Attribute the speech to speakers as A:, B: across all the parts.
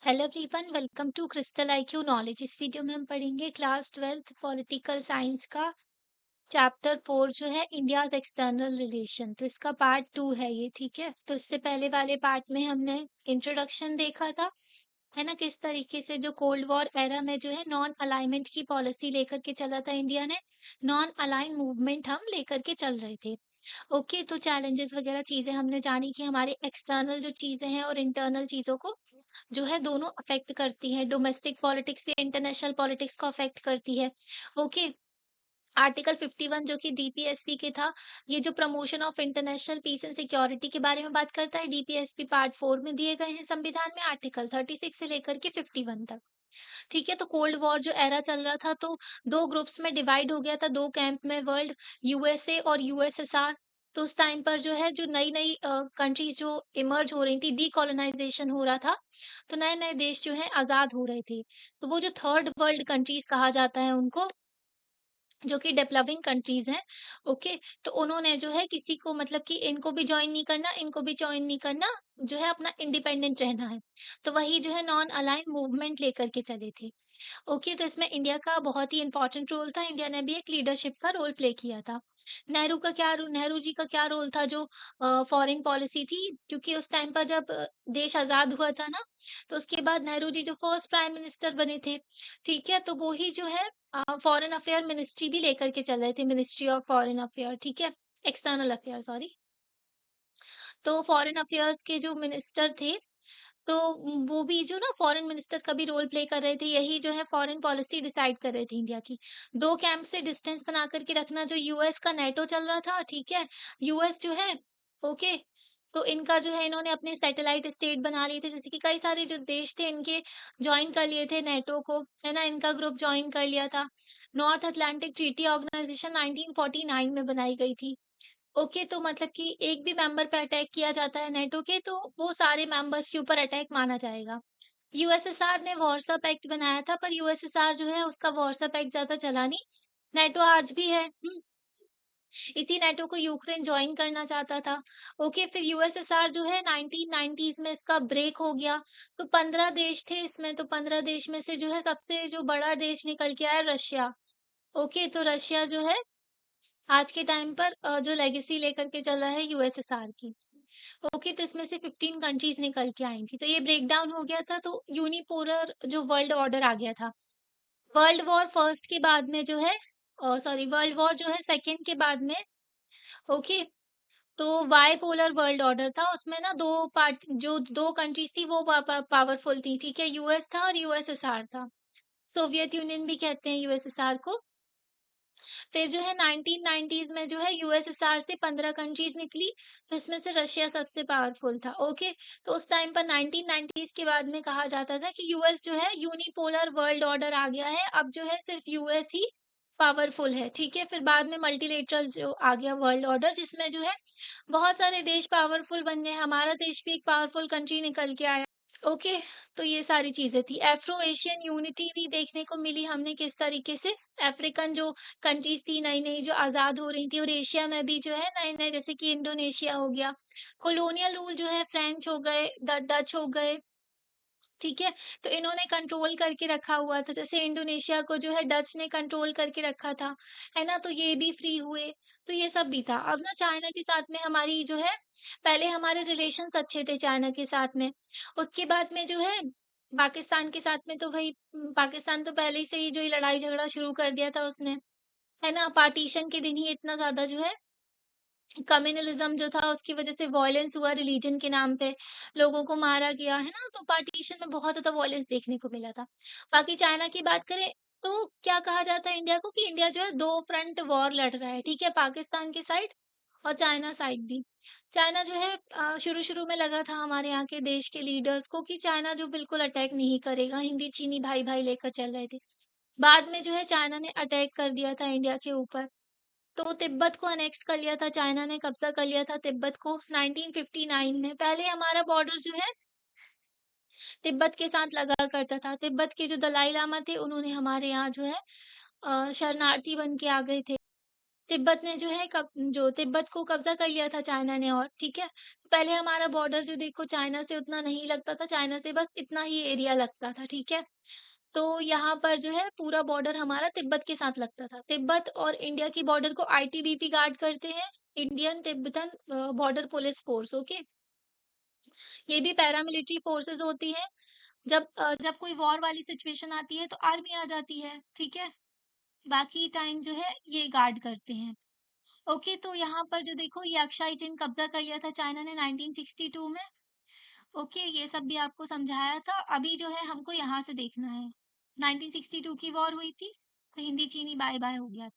A: Hello everyone, welcome to Crystal IQ knowledge. इस वीडियो में हम पढ़ेंगे क्लास 12th पॉलिटिकल साइंस का चैप्टर 4 जो है इंडियाज एक्सटर्नल रिलेशन। तो इसका पार्ट 2 है ये, ठीक है। तो इससे पहले वाले पार्ट में हमने इंट्रोडक्शन देखा था, है ना, किस तरीके से जो कोल्ड वॉर एरा में जो है नॉन अलाइनमेंट की पॉलिसी लेकर के चला था इंडिया ने। नॉन अलाइन मूवमेंट हम लेकर के चल रहे थे। ओके, तो चैलेंजेस वगैरह चीजें हमने जानी कि हमारे एक्सटर्नल जो चीजें हैं और इंटरनल चीजों को जो है दोनों अफेक्ट करती है। डोमेस्टिक पॉलिटिक्स भी इंटरनेशनल पॉलिटिक्स को अफेक्ट करती है। ओके, आर्टिकल 51 जो कि डीपीएसपी के था, ये जो promotion of international peace and security के बारे में बात करता है। डीपीएसपी पार्ट 4 में दिए गए हैं संविधान में, आर्टिकल 36 से लेकर के 51 तक। ठीक है, तो कोल्ड वॉर जो एरा चल रहा था, तो दो ग्रुप्स में डिवाइड हो गया था, दो कैंप में वर्ल्ड, यूएसए और यूएसएसआर। तो उस टाइम पर जो है जो नई नई कंट्रीज जो इमर्ज हो रही थी, डीकोलोनाइजेशन हो रहा था, तो नए नए देश जो है आजाद हो रहे थे। तो वो जो थर्ड वर्ल्ड कंट्रीज कहा जाता है उनको, जो कि डेवलपिंग कंट्रीज हैं। ओके, तो उन्होंने जो है किसी को मतलब कि इनको भी ज्वाइन नहीं करना, इनको भी ज्वाइन नहीं करना, जो है अपना इंडिपेंडेंट रहना है। तो वही जो है नॉन अलाइन मूवमेंट लेकर के चले थे। ओके, तो इसमें इंडिया का बहुत ही इम्पोर्टेंट रोल था। इंडिया ने भी एक लीडरशिप का रोल प्ले किया था। नेहरू जी का क्या रोल था, जो फॉरेन पॉलिसी थी, क्योंकि उस टाइम पर जब देश आजाद हुआ था ना, तो उसके बाद नेहरू जी जो फर्स्ट प्राइम मिनिस्टर बने थे, ठीक है, तो वो ही जो है फॉरेन अफेयर मिनिस्ट्री भी लेकर के चल रहे थे, मिनिस्ट्री ऑफ फॉरेन अफेयर, ठीक है, एक्सटर्नल अफेयर, सॉरी। तो फॉरेन अफेयर्स के जो मिनिस्टर थे, तो वो भी जो ना फॉरेन मिनिस्टर का भी रोल प्ले कर रहे थे, यही जो है फॉरेन पॉलिसी डिसाइड कर रहे थे इंडिया की। 2 कैंप से डिस्टेंस बना कर के रखना, जो यूएस का नेटो चल रहा था, ठीक है? यूएस जो है, ओके, तो इनका जो है इन्होंने अपने सैटेलाइट स्टेट बना लिए थे, जैसे कि कई सारे जो देश थे इनके जॉइन कर लिए थे नेटो को, है ना? इनका ग्रुप जॉइन कर लिया था। नॉर्थ अटलांटिक ट्रीटी ऑर्गेनाइजेशन 1949 में बनाई गई थी। ओके, तो मतलब कि एक भी मेंबर पे अटैक किया जाता है नेटो के, तो वो सारे मेंबर्स के ऊपर अटैक माना जाएगा। यूएसएसआर ने वार्सो पैक्ट बनाया था, पर यूएसएसआर जो है उसका वार्सो पैक्ट ज़्यादा चला नहीं। नेटो आज भी है। इसी नेटो को यूक्रेन जॉइन करना चाहता था। ओके, फिर यूएसएसआर जो है 1990s में इसका ब्रेक हो गया। तो 15 देश थे इसमें, तो 15 देश में से जो है सबसे जो बड़ा देश निकल के आया रशिया। ओके, तो रशिया जो है आज के टाइम पर जो लेगेसी लेकर के चल रहा है यूएसएसआर की। ओके, तो इसमें से 15 कंट्रीज़ निकल के आई थी। तो ये ब्रेकडाउन हो गया था, तो यूनिपोलर जो वर्ल्ड ऑर्डर आ गया था। वर्ल्ड वॉर फर्स्ट के बाद में जो है सॉरी, वर्ल्ड वॉर जो है सेकंड के बाद में, ओके, तो बाइपोलर वर्ल्ड ऑर्डर था। उसमें ना 2 पार्ट जो 2 कंट्रीज़ थी वो पावरफुल थी, ठीक है? यूएस था और यूएसएसआर था। सोवियत यूनियन भी कहते हैं यूएसएसआर को। फिर जो है 1990s में जो है यूएसएसआर से 15 कंट्रीज निकली, तो इसमें से रशिया सबसे पावरफुल था। ओके, तो उस टाइम पर 1990s के बाद में कहा जाता था कि यूएस जो है यूनिपोलर वर्ल्ड ऑर्डर आ गया है, अब जो है सिर्फ यूएस ही पावरफुल है, ठीक है। फिर बाद में मल्टीलेटरल जो आ गया वर्ल्ड ऑर्डर, जिसमें जो है बहुत सारे देश पावरफुल बन गए, हमारा देश भी एक पावरफुल कंट्री निकल के आया। ओके, तो ये सारी चीज़ें थी। अफ्रो एशियन यूनिटी भी देखने को मिली हमने किस तरीके से, अफ्रीकन जो कंट्रीज़ थी नई-नई जो आज़ाद हो रही थी, और एशिया में भी जो है नए-नए, जैसे कि इंडोनेशिया हो गया। कॉलोनियल रूल जो है फ्रेंच हो गए, डच हो गए, ठीक है? तो इन्होंने कंट्रोल करके रखा हुआ था, जैसे इंडोनेशिया को जो है डच ने कंट्रोल करके रखा था, है ना? तो ये भी फ्री हुए, तो ये सब भी था। अब ना चाइना के साथ में हमारी जो है, पहले हमारे रिलेशंस अच्छे थे चाइना के साथ में, उसके बाद में जो है पाकिस्तान के साथ में, तो भई पाकिस्तान तो पहले से ही जो ये लड़ाई झगड़ा शुरू कर दिया था उसने, है ना? पार्टीशन के दिन ही इतना ज़्यादा जो है कम्युनलिज़्म जो था उसकी वज़ह से वॉयलेंस हुआ, रिलीजन के नाम पे लोगों को मारा गया, है ना? तो पार्टीशन में बहुत ज़्यादा वॉयलेंस देखने को मिला था। बाकी चाइना की बात करें, तो क्या कहा जाता है इंडिया को कि इंडिया जो है 2 फ्रंट वॉर लड़ रहा है, ठीक है? पाकिस्तान की साइड और चाइना साइड भी। चाइना जो है शुरू-शुरू में लगा था हमारे यहाँ के देश के लीडर्स को कि चाइना जो बिल्कुल अटैक नहीं करेगा, हिंदी चीनी भाई-भाई लेकर चल रहे थे। बाद में जो है चाइना ने अटैक कर दिया था इंडिया के ऊपर। तो तिब्बत को अनेक्स कर लिया था, चाइना ने कब्ज़ा कर लिया था तिब्बत को 1959 में। पहले हमारा बॉर्डर जो है तिब्बत के साथ लगा करता था। तिब्बत के जो दलाई लामा थे उन्होंने हमारे यहाँ जो है शरणार्थी बन के आ गए थे। तिब्बत ने जो है जो तिब्बत को कब्ज़ा कर लिया था चाइना ने और, ठीक है? तो पहले हमारा बॉर्डर जो देखो चाइना से उतना नहीं लगता था, चाइना से बस इतना ही एरिया लगता था, ठीक है? तो यहाँ पर जो है पूरा बॉर्डर हमारा तिब्बत के साथ लगता था। तिब्बत और इंडिया की बॉर्डर को आईटीबीपी गार्ड करते हैं, Indian Tibetan border police force, okay? ये भी पैरामिलिट्री फोर्सेज़ होती हैं। जब कोई वॉर वाली सिचुएशन आती है तो आर्मी आ जाती है, ठीक है? बाकी टाइम जो है ये गार्ड करते हैं। ओके, तो यहाँ पर जो देखो ये अक्साई चिन कब्जा कर लिया था चाइना ने 1962 में। ओके, ये सब भी आपको समझाया था। अभी जो है हमको यहाँ से देखना है। 1962 की वॉर हुई थी, तो हिंदी चीनी बाय बाय हो गया।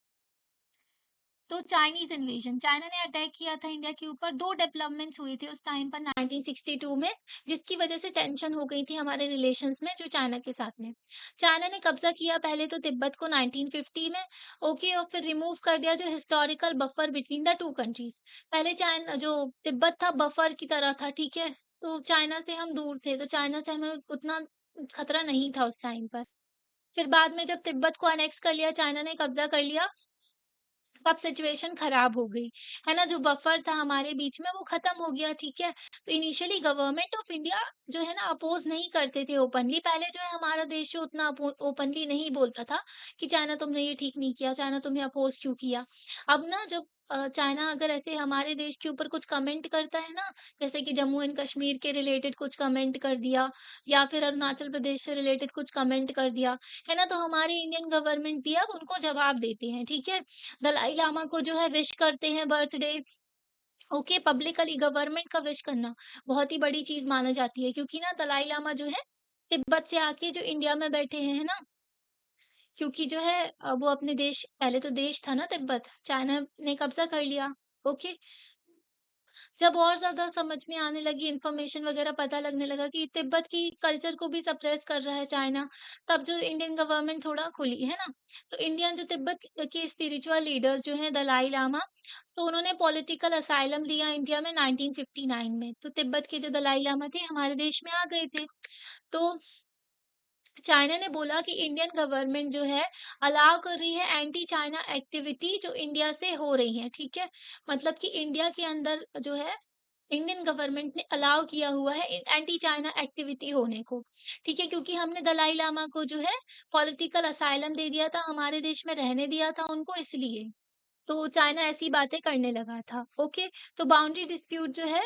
A: तो चाइनीज़ इन्वेजन, चाइना ने अटैक किया था इंडिया के ऊपर। 2 डेवलपमेंट्स हुए थे उस टाइम पर 1962 में, जिसकी वजह से टेंशन हो गई थी हमारे रिलेशंस में जो चाइना के साथ में। चाइना ने कब्ज़ा किया पहले तो तिब्बत को 1950 में, ओके, और फिर रिमूव कर दिया जो historical buffer between the 2 countries. पहले चाइना जो तिब्बत था बफर की तरह था, ठीक है? तो चाइना से हम दूर थे, तो चाइना से हमें उतना खतरा नहीं था उस टाइम पर। फिर बाद में जब तिब्बत को अनेक्स कर लिया, चाइना ने कब्ज़ा कर लिया, तब सिचुएशन खराब हो गई, है ना? जो बफर था हमारे बीच में वो खत्म हो गया, ठीक है? तो इनिशियली गवर्नमेंट ऑफ इंडिया जो है ना अपोज़ नहीं करते थे ओपनली। पहले जो है हमारा देश जो उतना ओपनली नहीं बोलता था कि चाइना तुमने ये ठीक नहीं किया, चाइना तुमने अपोज़ क्यों किया? अब ना जब चाइना अगर ऐसे हमारे देश के ऊपर कुछ कमेंट करता है ना, जैसे कि जम्मू एंड कश्मीर के रिलेटेड कुछ कमेंट कर दिया या फिर अरुणाचल प्रदेश से रिलेटेड कुछ कमेंट कर दिया, है ना? तो हमारे इंडियन गवर्नमेंट भी अब उनको जवाब देते हैं, ठीक है? दलाई लामा को जो है विश करते हैं बर्थडे। ओके, पब्लिकली गवर्नमेंट का विश करना बहुत ही बड़ी चीज़ माना जाती है क्योंकि ना दलाई लामा जो है तिब्बत से आके जो इंडिया में बैठे हैं, है ना? क्योंकि जो है वो अपने देश पहले तो देश था ना तिब्बत, चाइना ने कब्ज़ा कर लिया। ओके, जब और ज़्यादा समझ में आने लगी इन्फॉर्मेशन वगैरह पता लगने लगा कि तिब्बत की कल्चर को भी सप्रेस कर रहा है चाइना, तब जो इंडियन गवर्नमेंट थोड़ा खुली, है ना? तो इंडियन जो तिब्बत के स्पिरिचुअल लीडर्स जो हैं दलाई लामा, तो उन्होंने पॉलिटिकल असाइलम लिया इंडिया में 1959 में। तो तिब्बत के जो दलाई लामा थे हमारे देश में आ गए थे। तो चाइना ने बोला कि इंडियन गवर्नमेंट जो है अलाउ कर रही है एंटी चाइना एक्टिविटी जो इंडिया से हो रही है, ठीक है? मतलब कि इंडिया के अंदर जो है इंडियन गवर्नमेंट ने अलाउ किया हुआ है एंटी चाइना एक्टिविटी होने को, ठीक है? क्योंकि हमने दलाई लामा को जो है पॉलिटिकल असाइलम दे दिया था, हमारे देश में रहने दिया था उनको इसलिए। तो चाइना ऐसी बातें करने लगा था, ओके? तो बाउंड्री डिस्प्यूट जो है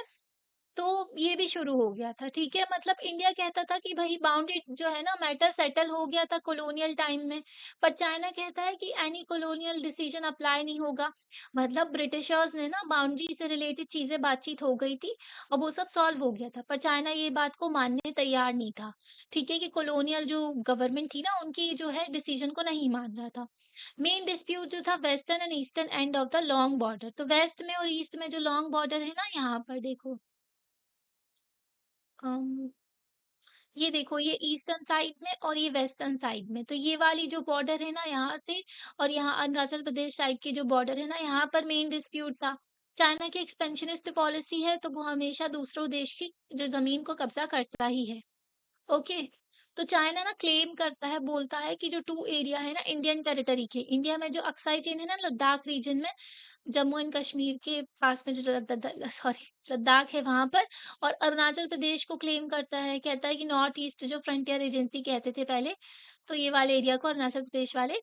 A: तो ये भी शुरू हो गया था, ठीक है? मतलब इंडिया कहता था कि भई बाउंड्री जो है ना मैटर सेटल हो गया था कॉलोनियल टाइम में, पर चाइना कहता है कि एनी कॉलोनियल डिसीजन अप्लाई नहीं होगा। मतलब ब्रिटिशर्स ने ना बाउंड्री से रिलेटेड चीज़ें बातचीत हो गई थी और वो सब सॉल्व हो गया था, पर चाइना ये बात को मानने तैयार नहीं था, ठीक है? कि कॉलोनियल जो गवर्नमेंट थी ना उनकी जो है डिसीजन को नहीं मान रहा था। मेन डिस्प्यूट जो था western and eastern end of the long border, तो वेस्ट में और ईस्ट में जो लॉन्ग बॉर्डर है ना यहाँ पर देखो अम, ये देखो ये ईस्टर्न साइड में और ये वेस्टर्न साइड में, तो ये वाली जो बॉर्डर है ना यहाँ से और यहाँ अरुणाचल प्रदेश साइड की जो बॉर्डर है ना यहाँ पर मेन डिस्प्यूट था। चाइना की एक्सपेंशनिस्ट पॉलिसी है तो वो हमेशा दूसरों देश की जो ज़मीन को कब्ज़ा करता ही है। ओके, तो चाइना ना क्लेम करता है, बोलता है कि जो 2 एरिया है ना इंडियन टेरिटरी के, इंडिया में जो अक्साई चीन है ना लद्दाख रीजन में जम्मू एंड कश्मीर के पास में जो सॉरी लद्दाख है वहाँ पर और अरुणाचल प्रदेश को क्लेम करता है, कहता है कि नॉर्थ ईस्ट जो फ्रंटियर एजेंसी कहते थे पहले, तो ये वाले एरिया को अरुणाचल प्रदेश वाले,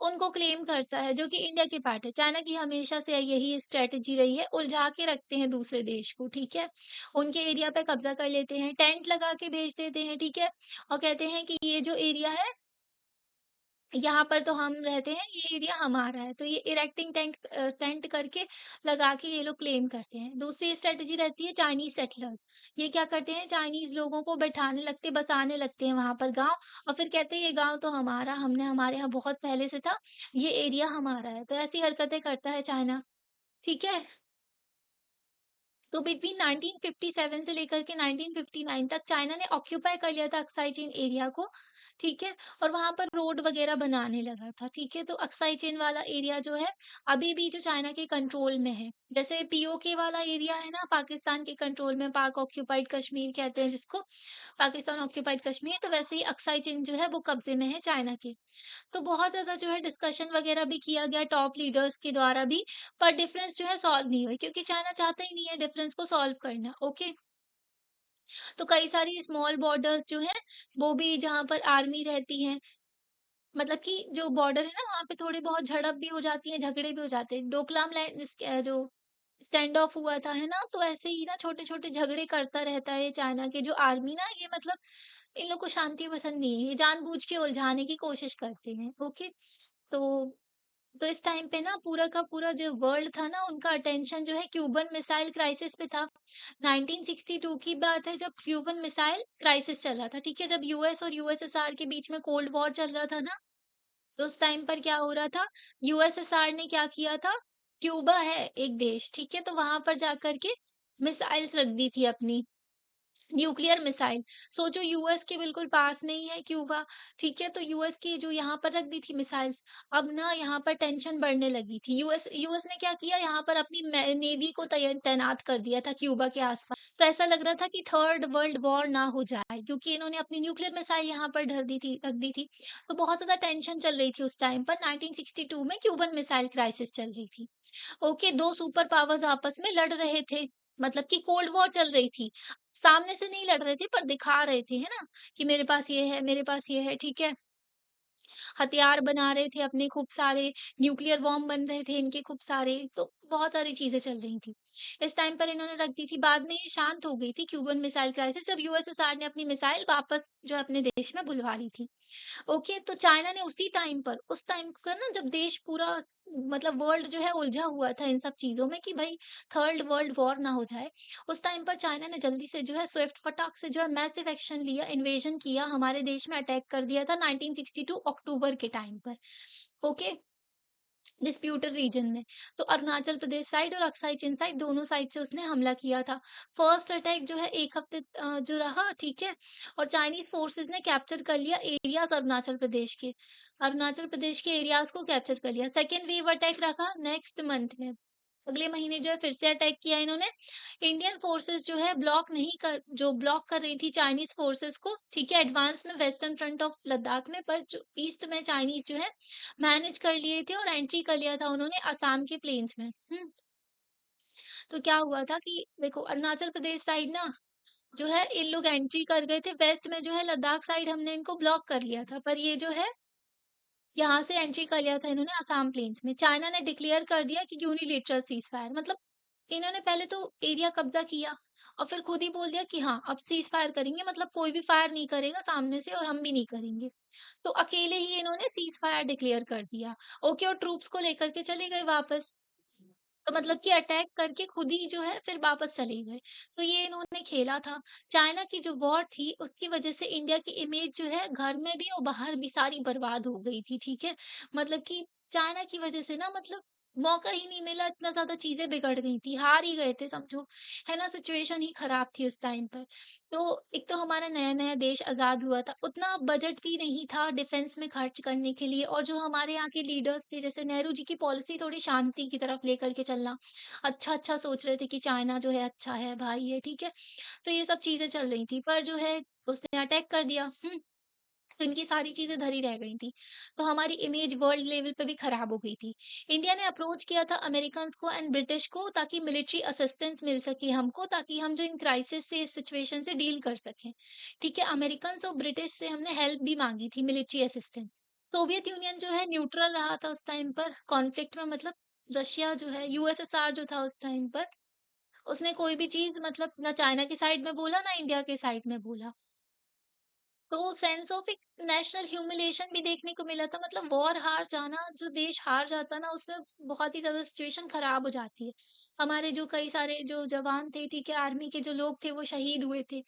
A: उनको क्लेम करता है जो कि इंडिया के पार्ट है। चाइना की हमेशा से यही स्ट्रैटेजी रही है, उलझा के रखते हैं दूसरे देश को, ठीक है? उनके एरिया पे कब्ज़ा कर लेते हैं, टेंट लगा के भेज देते हैं, ठीक है? और कहते हैं कि ये जो एरिया है यहाँ पर तो हम रहते हैं, ये एरिया हमारा है। तो ये इरेक्टिंग टेंट करके लगा के ये लोग क्लेम करते हैं। दूसरी स्ट्रैटेजी रहती है चाइनीज़ सेटलर्स। ये क्या करते हैं चाइनीज़ लोगों को बैठाने लगते, बसाने लगते हैं वहाँ पर गाँव और फिर कहते हैं ये गाँव तो हमारा, हमने हमारे यहाँ बहुत पहले से था, ये एरिया हमारा है। तो ऐसी हरकतें करता है चाइना, ठीक है? तो बिटवीन 1957 से लेकर के 1959 तक चाइना ने ऑक्यूपाई कर लिया था अक्साई चीन एरिया को, ठीक है? और वहाँ पर रोड वगैरह बनाने लगा था, ठीक है? तो अक्साई चीन वाला एरिया जो है, अभी भी जो चाइना के कंट्रोल में है। जैसे पीओके वाला एरिया है ना पाकिस्तान के कंट्रोल में, पाक ऑक्यूपाइड कश्मीर कहते हैं जिसको, पाकिस्तान ऑक्यूपाइड कश्मीर, तो वैसे ही अक्साई चीन जो है वो कब्ज़े में है चाइना के। तो बहुत ज़्यादा जो है डिस्कशन वगैरह भी किया गया टॉप लीडर्स के द्वारा भी, पर डिफरेंस जो है सॉल्व नहीं हुई क्योंकि चाइना चाहता ही नहीं है डिफरेंस को सॉल्व करना, ओके। तो कई सारी स्मॉल बॉर्डर्स जो हैं, वो भी जहाँ पर आर्मी रहती है, मतलब कि जो बॉर्डर है ना वहाँ पे थोड़ी बहुत झड़प भी हो जाती है, झगड़े भी हो जाते हैं। डोकलाम लैंड जो स्टैंड ऑफ हुआ था, है ना? तो ऐसे ही ना छोटे-छोटे झगड़े करता रहता है चाइना के जो आर्मी ना, ये मतलब इन लोग को शांति पसंद नहीं है, ये जानबूझ के उलझाने की कोशिश करते हैं, ओके। तो तो इस टाइम पे ना पूरा का पूरा जो वर्ल्ड था ना, उनका अटेंशन जो है क्यूबन मिसाइल क्राइसिस पे था। 1962 की बात है जब क्यूबन मिसाइल क्राइसिस चल रहा था, ठीक है? जब यूएस और यूएसएसआर के बीच में कोल्ड वॉर चल रहा था ना, तो उस टाइम पर क्या हो रहा था, यूएसएसआर ने क्या किया था, क्यूबा है एक देश, ठीक है? तो वहाँ पर जाकर के मिसाइल्स रख दी थी अपनी। न्यूक्लियर मिसाइल, सोचो यूएस के बिल्कुल पास में ही है क्यूबा, ठीक है? तो यूएस की जो यहाँ पर रख दी थी मिसाइल्स, अब ना यहाँ पर टेंशन बढ़ने लगी थी। यूएस ने क्या किया, यहाँ पर अपनी नेवी को तैनात कर दिया था क्यूबा के आसपास। तो ऐसा लग रहा था कि थर्ड वर्ल्ड वॉर ना हो जाए क्योंकि इन्होंने अपनी न्यूक्लियर मिसाइल यहाँ पर रख दी थी। तो बहुत ज्यादा टेंशन चल रही थी उस टाइम पर। 1962 में क्यूबन मिसाइल क्राइसिस चल रही थी। ओके, 2 सुपर पावर्स आपस में लड़ रहे थे, मतलब कि कोल्ड वॉर चल रही थी। सामने से नहीं लड़ रहे थे पर दिखा रहे थे, है ना? कि मेरे पास ये है, मेरे पास ये है, ठीक है? हथियार बना रहे थे अपने खूब सारे, न्यूक्लियर बॉम्ब बन रहे थे इनके खूब सारे, तो बहुत सारी चीज़ें चल रही थी। इस टाइम पर इन्होंने रख दी थी, बाद में ये शांत हो गई थी क्यूबन मिसाइल क्राइसिस जब यूएसएसआर ने अपनी मिसाइल वापस जो है अपने देश में बुलवा ली थी। ओके, तो चाइना ने उसी टाइम पर, उस टाइम का ना जब देश पूरा मतलब वर्ल्ड जो है उलझा हुआ था इन सब चीज़ों में कि भई थर्ड वर्ल्ड वॉर ना हो जाए, उस टाइम पर चाइना ने जल्दी से जो है स्विफ्ट फटाक से जो है मैसिव एक्शन लिया, इन्वेजन किया, हमारे देश में अटैक कर दिया था 1962 अक्टूबर के टाइम पर। ओके, डिस्प्यूटेड रीजन में। तो अरुणाचल प्रदेश साइड और अक्साई चिन साइड दोनों साइड से उसने हमला किया था। फर्स्ट अटैक जो है 1 हफ्ते जो रहा, ठीक है? और चाइनीज़ फोर्सेस ने कैप्चर कर लिया एरियाज़ अरुणाचल प्रदेश के। अरुणाचल प्रदेश के एरियाज़ को कैप्चर कर लिया। सेकंड वेव अटैक रखा नेक्स्ट मंथ में। अगले महीने जो है फिर से अटैक किया इन्होंने। इंडियन फोर्सेस जो है ब्लॉक कर रही थी चाइनीज़ फोर्सेस को, ठीक है? एडवांस में वेस्टर्न फ्रंट ऑफ लद्दाख में, पर जो ईस्ट में चाइनीज़ जो है मैनेज कर लिए थे और एंट्री कर लिया था उन्होंने असम के प्लेन्स में। तो क्या हुआ था कि देखो अरुणाचल प्रदेश साइड ना जो है इन लोग एंट्री कर गए थे, वेस्ट में जो है लद्दाख साइड हमने इनको ब्लॉक कर लिया था, पर ये जो है यहाँ से एंट्री कर लिया था इन्होंने असम प्लेन्स में। चाइना ने डिक्लेयर कर दिया कि यूनिलैटरल सीज़फायर, मतलब इन्होंने पहले तो एरिया कब्ज़ा किया और फिर खुद ही बोल दिया कि हाँ, अब सीज़फायर करेंगे, मतलब कोई भी फायर नहीं करेगा सामने से और हम भी नहीं करेंगे। तो अकेले ही इन्होंने सीज़फायर डिक्लेयर कर दिया। ओके, और ट्रूप्स को लेकर के चले गए वापस। तो मतलब कि अटैक करके खुद ही जो है फिर वापस चले गए। तो ये इन्होंने खेला था। चाइना की जो वॉर थी उसकी वज़ह से इंडिया की इमेज जो है घर में भी और बाहर भी सारी बर्बाद हो गई थी, ठीक है? मतलब कि चाइना की वज़ह से ना मतलब मौका ही नहीं मिला, इतना ज़्यादा चीज़ें बिगड़ गई थी, हार ही गए थे समझो, है ना? सिचुएशन ही खराब थी उस टाइम पर। तो एक तो हमारा नया-नया देश आज़ाद हुआ था, उतना बजट भी नहीं था डिफेंस में खर्च करने के लिए, और जो हमारे यहाँ के लीडर्स थे जैसे नेहरू जी की पॉलिसी थोड़ी शांति की तरफ लेकर के चलना। अच्छा-अच्छा सोच रहे थे कि चाइना जो है अच्छा है, भाई है, ठीक है? तो ये सब चीज़ें चल रही थी, पर जो है उसने अटैक कर दिया। तो इनकी सारी चीज़ें धरी रह गई थी। तो हमारी इमेज वर्ल्ड लेवल पे भी खराब हो गई थी। इंडिया ने अप्रोच किया था अमेरिकन्स को एंड ब्रिटिश को ताकि मिलिट्री असिस्टेंस मिल सके हमको, ताकि हम जो इन क्राइसिस से, इस सिचुएशन से डील कर सकें। ठीक है? अमेरिकन्स और ब्रिटिश से हमने हेल्प भी माँगी थी, मिलिट्री असिस्टेंस। सोवियत यूनियन जो है न्यूट्रल रहा था उस टाइम पर कॉन्फ्लिक्ट में, मतलब रशिया जो है यूएसएसआर जो था उस टाइम पर, उसने कोई भी चीज़ मतलब ना चाइना की साइड में बोला, ना इंडिया के साइड में बोला। तो सेंस ऑफ एक नेशनल ह्यूमिलिएशन भी देखने को मिला था, मतलब वॉर हार जाना, जो देश हार जाता ना उसमें बहुत ही ज़्यादा सिचुएशन खराब हो जाती है। हमारे जो कई सारे जो जवान थे, ठीक है, आर्मी के जो लोग थे वो शहीद हुए थे।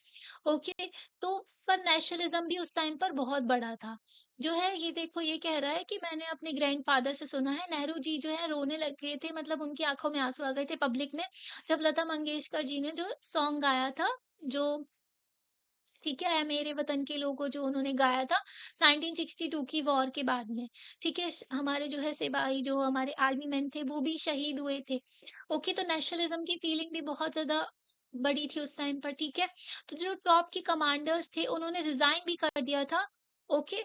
A: ओके, तो पर नेशनलिज्म भी उस टाइम पर बहुत बड़ा था। जो है ये देखो ये कह रहा है कि मैंने अपने ग्रैंडफ़ादर से सुना है, नेहरू जी जो है रोने लग गए थे, मतलब उनकी आँखों में आँसू आ गए थे पब्लिक में, जब लता मंगेशकर जी ने जो सॉन्ग गाया था, जो ठीक है, मेरे वतन के लोगों जो उन्होंने गाया था 1962 की वॉर के बाद में, ठीक है? हमारे जो है सिपाही जो हमारे आर्मी मैन थे वो भी शहीद हुए थे। ओके, तो नेशनलिज़्म की फीलिंग भी बहुत ज़्यादा बड़ी थी उस टाइम पर, ठीक है? तो जो टॉप के कमांडर्स थे उन्होंने रिज़ाइन भी कर दिया था, ओके?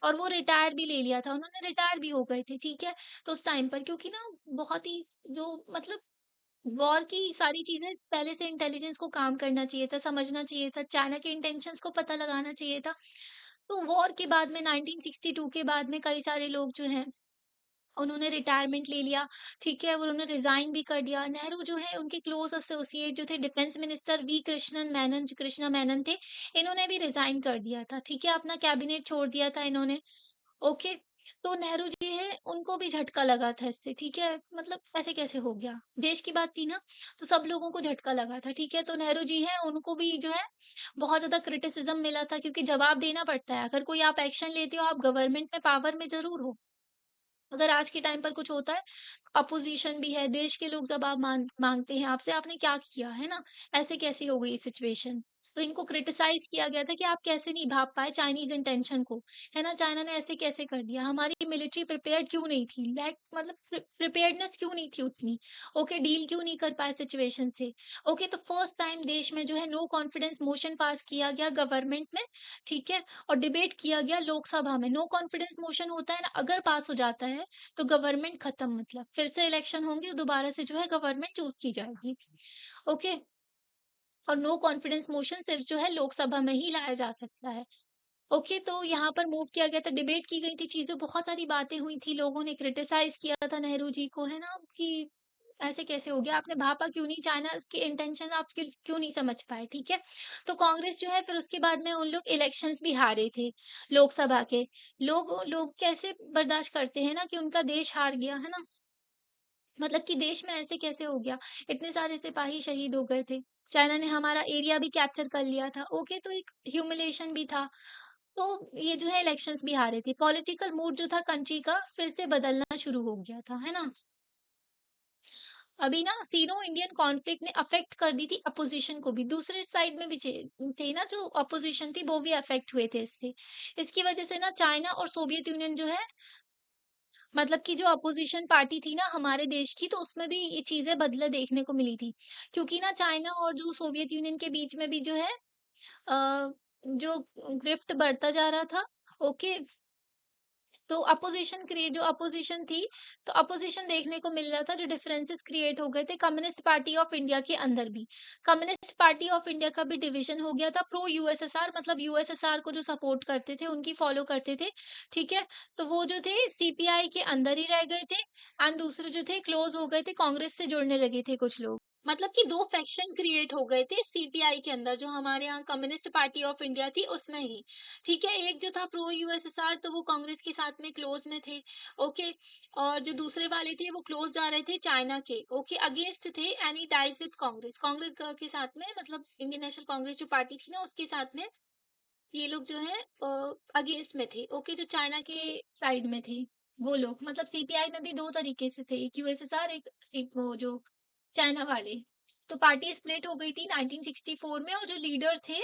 A: और वो रिटायर भी ले लिया था, उन्होंने रिटायर भी हो गए थे, ठीक है? तो उस टाइम पर क्योंकि ना बहुत ही जो मतलब वॉर की सारी चीज़ें पहले से इंटेलिजेंस को काम करना चाहिए था, समझना चाहिए था, चाइना के इंटेंशंस को पता लगाना चाहिए था। तो वॉर के बाद में 1962 के बाद में कई सारे लोग जो हैं, उन्होंने रिटायरमेंट ले लिया, ठीक है? और उन्होंने रिज़ाइन भी कर दिया। नेहरू जो है उनके क्लोज़ एसोसिएट जो थे defence minister V Krishnan Menon जो कृष्णा मेनन थे, इन्होंने भी रिज़ाइन कर दिया था, ठीक है? अपना कैबिनेट छोड़ दिया था इन्होंने। ओके, तो नेहरू जी हैं, उनको भी झटका लगा था इससे, ठीक है? मतलब ऐसे कैसे हो गया? देश की बात थी ना, तो सब लोगों को झटका लगा था, ठीक है? तो नेहरू जी हैं, उनको भी जो है बहुत ज़्यादा क्रिटिसिज़्म मिला था क्योंकि जवाब देना पड़ता है। अगर कोई आप एक्शन लेते हो, आप गवर्नमेंट में पावर में ज़रूर हो। अगर आज के टाइम पर कुछ होता है, अपोज़िशन भी है, देश के लोग जवाब माँगते हैं आपसे, आपने क्या किया, है ना? ऐसे कैसे हो गई सिचुएशन? तो इनको क्रिटिसाइज़ किया गया था कि आप कैसे निभा पाए चाइनीज़ इंटेंशन को, है ना? चाइना ने ऐसे कैसे कर दिया? हमारी मिलिट्री प्रिपेयर्ड क्यों नहीं थी? लाइक मतलब प्रिपेयर्डनेस क्यों नहीं थी उतनी? ओके, डील क्यों नहीं कर पाए सिचुएशन से? ओके, तो फर्स्ट टाइम देश में जो है नो कॉन्फिडेंस मोशन पास किया गया गवर्नमेंट में, ठीक है? और डिबेट किया गया लोकसभा में। नो कॉन्फिडेंस मोशन होता है ना, अगर पास हो जाता है तो गवर्नमेंट खत्म, मतलब फिर से इलेक्शन होंगे, दोबारा से जो है गवर्नमेंट चूज़ की जाएगी। ओके, और नो कॉन्फिडेंस मोशन सिर्फ जो है लोकसभा में ही लाया जा सकता है। ओके, तो यहाँ पर मूव किया गया था, डिबेट की गई थी चीज़ें, बहुत सारी बातें हुई थी, लोगों ने क्रिटिसाइज़ किया था नेहरू जी को, है ना? कि ऐसे कैसे हो गया? आपने भापा क्यों नहीं? चाइना के इंटेंशन आप क्यों क्यों नहीं समझ पाए, ठीक है? तो कांग्रेस जो है फिर उसके बाद में उन लोग इलेक्शंस भी हारे थे, लोकसभा के। लोग लोग कैसे बर्दाश्त करते हैं ना कि उनका देश हार गया, है ना? मतलब कि देश में ऐसे कैसे हो गया? इतने सारे सिपाही शहीद हो गए थे। चाइना ने हमारा एरिया भी कैप्चर कर लिया था। ओके, तो एक ह्यूमिलिएशन भी था। तो ये जो है इलेक्शंस भी हारे थे। पॉलिटिकल मूड जो था कंट्री का फिर से बदलना शुरू हो गया था, है ना? अभी ना सीनो इंडियन कॉन्फ्लिक्ट ने अफेक्ट कर दी थी अपोजिशन को भी। दूसरे साइड में भी थे ना जो अपोजिशन थी वो भी अफेक्ट हुए थे इससे। इसकी वजह से ना चाइना और सोवियत यूनियन जो है मतलब कि जो अपोजिशन पार्टी थी ना हमारे देश की, तो उसमें भी ये चीज़ें बदले देखने को मिली थी। क्योंकि ना चाइना और जो सोवियत यूनियन के बीच में भी जो है जो ग्रिफ्ट बढ़ता जा रहा था, ओके? तो जो अपोजिशन थी, तो अपोजिशन देखने को मिल रहा था, जो डिफरेंसेस क्रिएट हो गए थे कम्युनिस्ट पार्टी ऑफ इंडिया के अंदर भी। कम्युनिस्ट पार्टी ऑफ इंडिया का भी डिवीजन हो गया था, प्रो यूएसएसआर मतलब यूएसएसआर को जो सपोर्ट करते थे, उनकी फॉलो करते थे, ठीक है? तो वो जो थे सीपीआई के अंदर ही रह गए थे एंड दूसरे जो थे क्लोज हो गए थे, कांग्रेस से जुड़ने लगे थे कुछ लोग। मतलब कि 2 फैक्शन क्रिएट हो गए थे सीपीआई के अंदर, जो हमारे यहाँ कम्युनिस्ट पार्टी ऑफ इंडिया थी उसमें ही। ठीक है, एक जो था प्रो यूएसएसआर तो वो कांग्रेस के साथ में क्लोज में थे, ओके? और जो दूसरे वाले थे वो क्लोज जा रहे थे चाइना के, ओके? अगेंस्ट थे any ties with Congress. Congress के साथ में मतलब इंडियन नेशनल कांग्रेस जो पार्टी थी ना उसके साथ में ये लोग जो है अगेंस्ट में थे, ओके? जो चाइना के साइड में थे वो लोग, मतलब सीपीआई में भी 2 तरीके से थे, एक यूएसएसआर एक वो जो चाइना वाले। तो पार्टी स्प्लिट हो गई थी 1964 में और जो लीडर थे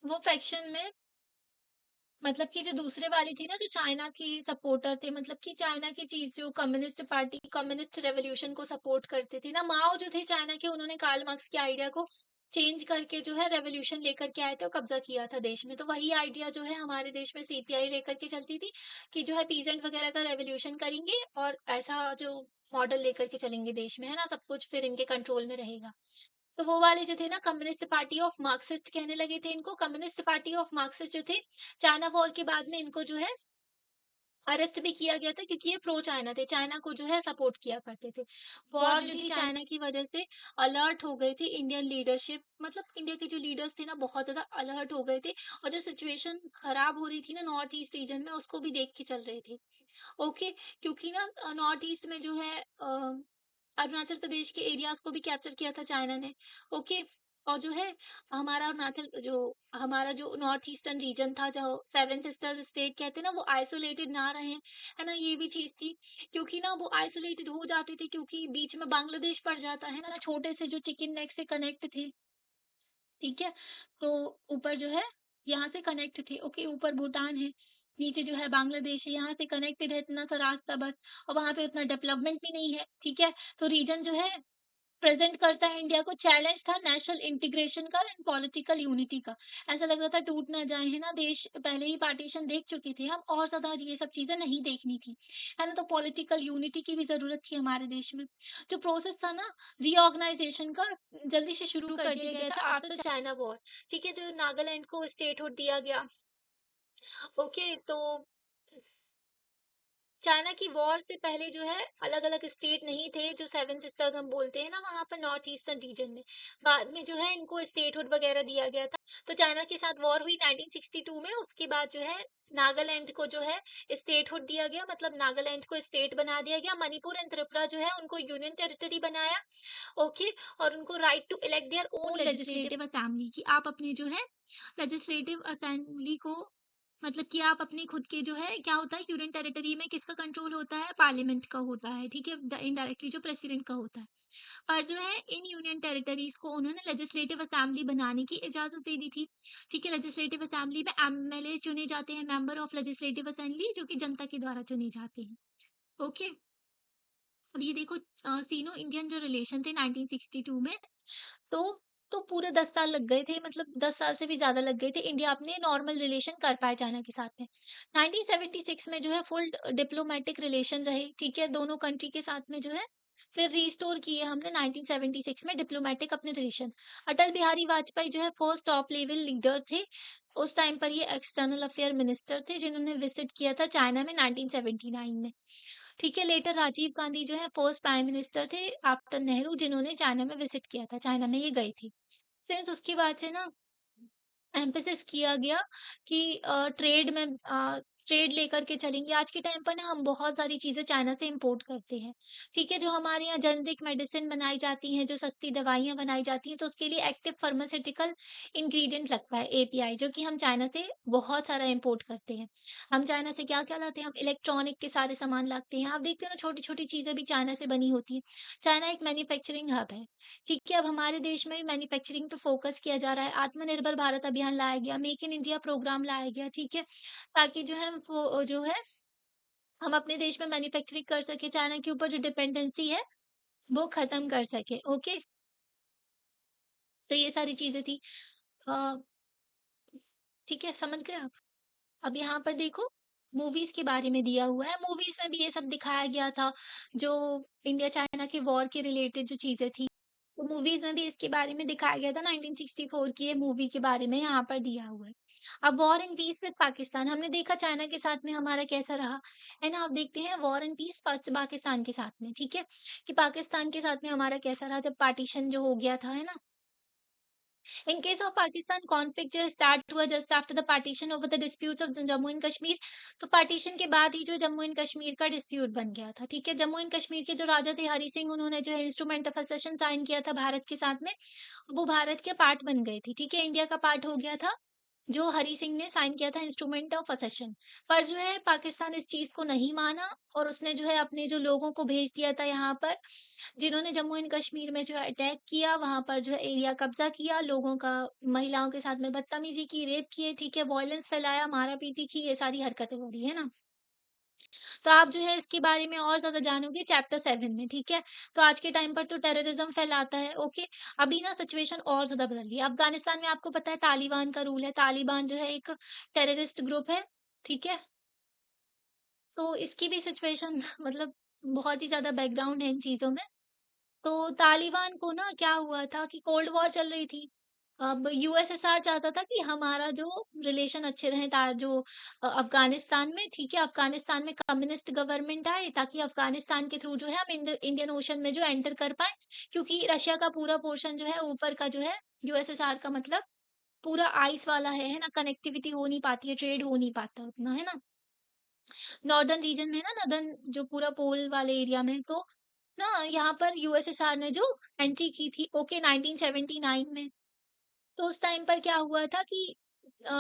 A: वो फैक्शन में मतलब कि जो दूसरे वाले थे ना जो चाइना की सपोर्टर थे, मतलब कि चाइना की चीज़ जो कम्युनिस्ट पार्टी कम्युनिस्ट रेवोल्यूशन को सपोर्ट करते थे ना, माओ जो थे चाइना के उन्होंने कार्ल मार्क्स के आइडिया को चेंज करके जो है रेवोल्यूशन लेकर के आए थे और कब्जा किया था देश में। तो वही आइडिया जो है हमारे देश में सीपीआई लेकर के चलती थी कि जो है पीजेंट वगैरह का रेवोल्यूशन करेंगे और ऐसा जो मॉडल लेकर के चलेंगे देश में, है ना? सब कुछ फिर इनके कंट्रोल में रहेगा। तो वो वाले जो थे ना कम्युनिस्ट पार्टी ऑफ मार्क्सिस्ट कहने लगे थे इनको। कम्युनिस्ट पार्टी ऑफ मार्क्सिस्ट जो थे, चाइना वॉर के बाद में इनको जो है अरेस्ट भी किया गया था क्योंकि ये प्रो चाइना थे, चाइना को जो है सपोर्ट किया करते थे। वॉर जो थी चाइना की वजह से अलर्ट हो गई थी इंडियन लीडरशिप, मतलब इंडिया के जो लीडर्स थे ना बहुत ज़्यादा अलर्ट हो गए थे और जो सिचुएशन खराब हो रही थी ना नॉर्थ ईस्ट रीजन में उसको भी देख के चल रहे थे। ओके, क्योंकि ना नॉर्थ ईस्ट में जो है अरुणाचल प्रदेश के एरियाज़ को भी कैप्चर किया था चाइना ने, ओके। और जो है हमारा जो नॉर्थ ईस्टर्न रीजन था, जो सेवन सिस्टर्स स्टेट कहते हैं ना, वो आइसोलेटेड ना रहें, है ना? ये भी चीज़ थी, क्योंकि ना वो आइसोलेटेड हो जाते थे क्योंकि बीच में बांग्लादेश पड़ जाता है ना, छोटे से जो चिकन नेक से कनेक्ट थे, ठीक है? तो ऊपर जो है यहाँ से कनेक्ट थे, ओके, ऊपर भूटान है, नीचे जो है बांग्लादेश है, यहाँ से कनेक्टेड है इतना सा रास्ता बस, और वहाँ पे उतना डेवलपमेंट भी नहीं है, ठीक है? तो रीजन जो है प्रेज़ेंट करता है इंडिया को, चैलेंज था नेशनल इंटीग्रेशन का एंड पॉलिटिकल यूनिटी का। ऐसा लग रहा था टूट ना जाए, है ना? देश पहले ही पार्टीशन देख चुके थे हम, और ज़्यादा ये सब चीज़ें नहीं देखनी थी, है ना? तो पॉलिटिकल यूनिटी की भी ज़रूरत थी हमारे देश में। जो प्रोसेस था ना रीऑर्गनाइज़ेशन का, जल्दी से शुरू कर दिया गया था आफ्टर चाइना वॉर, ठीक है? जो नागालैंड को स्टेटहुड दिया गया, ओके। तो चाइना की वॉर से पहले जो है अलग-अलग स्टेट नहीं थे, जो सेवन सिस्टर्स हम बोलते हैं ना वहाँ पर नॉर्थ ईस्टर्न रीजन में। बाद में जो है इनको स्टेटहुड वगैरह दिया गया था। तो चाइना के साथ वॉर हुई 1962 में, उसके बाद जो है नागालैंड को जो है स्टेटहुड दिया गया, मतलब नागालैंड को स्टेट बना दिया गया। मणिपुर एंड त्रिपुरा जो है उनको यूनियन टेरिटरी बनाया, ओके। और उनको right to elect their own legislative assembly, कि आप अपनी जो है लेजिस्लेटिव असेंबली को, मतलब कि आप अपने खुद के जो है क्या होता है यूनियन टेरिटरी में किसका कंट्रोल होता है, पार्लियामेंट का होता है, ठीक है, इनडायरेक्टली जो प्रेसिडेंट का होता है। पर जो है इन यूनियन टेरिटरीज को उन्होंने लेजिस्लेटिव असेंबली बनाने की इजाजत दे दी थी, ठीक है। लेजिस्लेटिव असेंबली में एमएलए चुने जाते हैं, मेंबर ऑफ लेजिस्लेटिव असेंबली, जो कि जनता के द्वारा चुने जाते हैं, ओके। अब ये देखो, सीनो इंडियन जो रिलेशन थे 1962 में, तो तो पूरे 10 साल लग गए थे, मतलब 10 साल से भी ज़्यादा लग गए थे, इंडिया अपने नॉर्मल रिलेशन कर पाए चाइना के साथ में। 1976 में जो है फुल डिप्लोमैटिक रिलेशन रहे, ठीक है? दोनों कंट्री के साथ में जो है, फिर रिस्टोर किए हमने 1976 में डिप्लोमैटिक अपने रिलेशन। अटल बिहारी वाजपेयी जो है फर्स्ट टॉप लेवल लीडर थे। उस टाइम पर ये एक्सटर्नल अफेयर मिनिस्टर थे, जिन्होंने विज़िट किया था चाइना में 1979 में। ठीक है, लेटर राजीव गांधी जो है फर्स्ट प्राइम मिनिस्टर थे आफ्टर नेहरू, जिन्होंने चाइना में विज़िट किया था, चाइना में ये गए थे। सिंस उसके बाद से ना एम्फेसिस किया गया कि ट्रेड लेकर के चलेंगे। आज के टाइम पर ना हम बहुत सारी चीज़ें चाइना से इम्पोर्ट करते हैं, ठीक है? जो हमारे यहाँ जेनेरिक मेडिसिन बनाई जाती हैं, जो सस्ती दवाइयाँ बनाई जाती हैं, तो उसके लिए एक्टिव फार्मास्यूटिकल इंग्रीडिएंट लगता है, एपीआई, जो कि हम चाइना से बहुत सारा इम्पोर्ट करते हैं। हम चाइना से क्या-क्या लाते हैं? हम इलेक्ट्रॉनिक के सारे सामान लाते हैं। आप देखते हो ना छोटी-छोटी चीज़ें भी चाइना से बनी होती हैं। चाइना एक मैन्युफैक्चरिंग हब है। ठीक है, अब हमारे देश में मैन्युफैक्चरिंग पे फ़ोकस किया जा रहा है, आत्मनिर्भर भारत अभियान लाया गया, मेक इन इंडिया प्रोग्राम लाया गया, ठीक है? ताकि जो है वो जो है हम अपने देश में मैन्युफैक्चरिंग कर सकें, चाइना के ऊपर जो डिपेंडेंसी है, वो ख़त्म कर सकें, ओके? तो ये सारी चीज़ें थी। अ, ठीक है, समझ गए आप? अब यहाँ पर देखो, मूवीज़ के बारे में दिया हुआ है, मूवीज़ में भी ये सब दिखाया गया था, जो इंडिया चाइना के वॉर के रिलेटेड जो चीज़ें थी। तो मूवीज़ में भी इसके बारे में दिखाया गया था, 1964 की ये मूवी के बारे में यहाँ पर दिया हुआ है। अब war and peace with Pakistan, हमने देखा चाइना के साथ में हमारा कैसा रहा, है ना? अब देखते हैं वॉर एंड पीस पाकिस्तान के साथ में, ठीक है? कि पाकिस्तान के साथ में हमारा कैसा रहा जब पार्टीशन जो हो गया था, है ना? In case of Pakistan, conflict जो है स्टार्ट हुआ just after the partition over the disputes of Jammu and Kashmir. तो पार्टीशन के बाद ही जो जम्मू एंड कश्मीर का डिस्प्यूट बन गया था, ठीक है? जम्मू एंड कश्मीर के जो राजा थे हरि सिंह, उन्होंने जो है इंस्ट्रूमेंट ऑफ असेशन साइन किया था भारत के साथ में, वो भारत के पार्ट बन गए थे, ठीक है? इंडिया का पार्ट हो गया था, जो हरि सिंह ने साइन किया था इंस्ट्रूमेंट ऑफ असेशन। पर जो है पाकिस्तान इस चीज़ को नहीं माना और उसने जो है अपने जो लोगों को भेज दिया था यहाँ पर, जिन्होंने जम्मू एंड कश्मीर में जो है अटैक किया, वहाँ पर जो है एरिया कब्ज़ा किया, लोगों का महिलाओं के साथ में बदतमीज़ी की, रेप किए, ठीक है? वॉयलेंस फैलाया, मारा-पीटी की, ये सारी हरकतें हो रही है ना? तो आप जो है इसके बारे में और ज़्यादा जानोगे चैप्टर 7 में, ठीक है? तो आज के टाइम पर तो टेररिज़्म फैलाता है, ओके? अभी ना सिचुएशन और ज़्यादा बदल गई है। अफ़गानिस्तान में आपको पता है तालिबान का रूल है, तालिबान जो है एक टेररिस्ट ग्रुप है, ठीक है? तो इसकी भी सिचुएशन मतलब बहुत ही ज़्यादा बैकग्राउंड है इन चीज़ों में। तो तालिबान को ना क्या हुआ था कि कोल्ड वॉर चल रही थी। अब यूएसएसआर चाहता था कि हमारा जो रिलेशन अच्छे रहें जो अफ़गानिस्तान में, ठीक है, अफ़गानिस्तान में कम्युनिस्ट गवर्नमेंट आए ताकि अफ़गानिस्तान के थ्रू जो है हम इंडियन ओशन में जो एंटर कर पाएँ, क्योंकि रशिया का पूरा पोर्शन जो है ऊपर का जो है यूएसएसआर का मतलब पूरा आइस वाला है ना? कनेक्टिविटी हो नहीं पाती है, ट्रेड हो नहीं पाता उतना, है ना? नॉर्दर्न रीजन में ना, नॉर्दर्न जो पूरा पोल वाले एरिया में, तो ना यहाँ पर यूएसएसआर ने जो एंट्री की थी, ओके, 1979 में। तो उस टाइम पर क्या हुआ था कि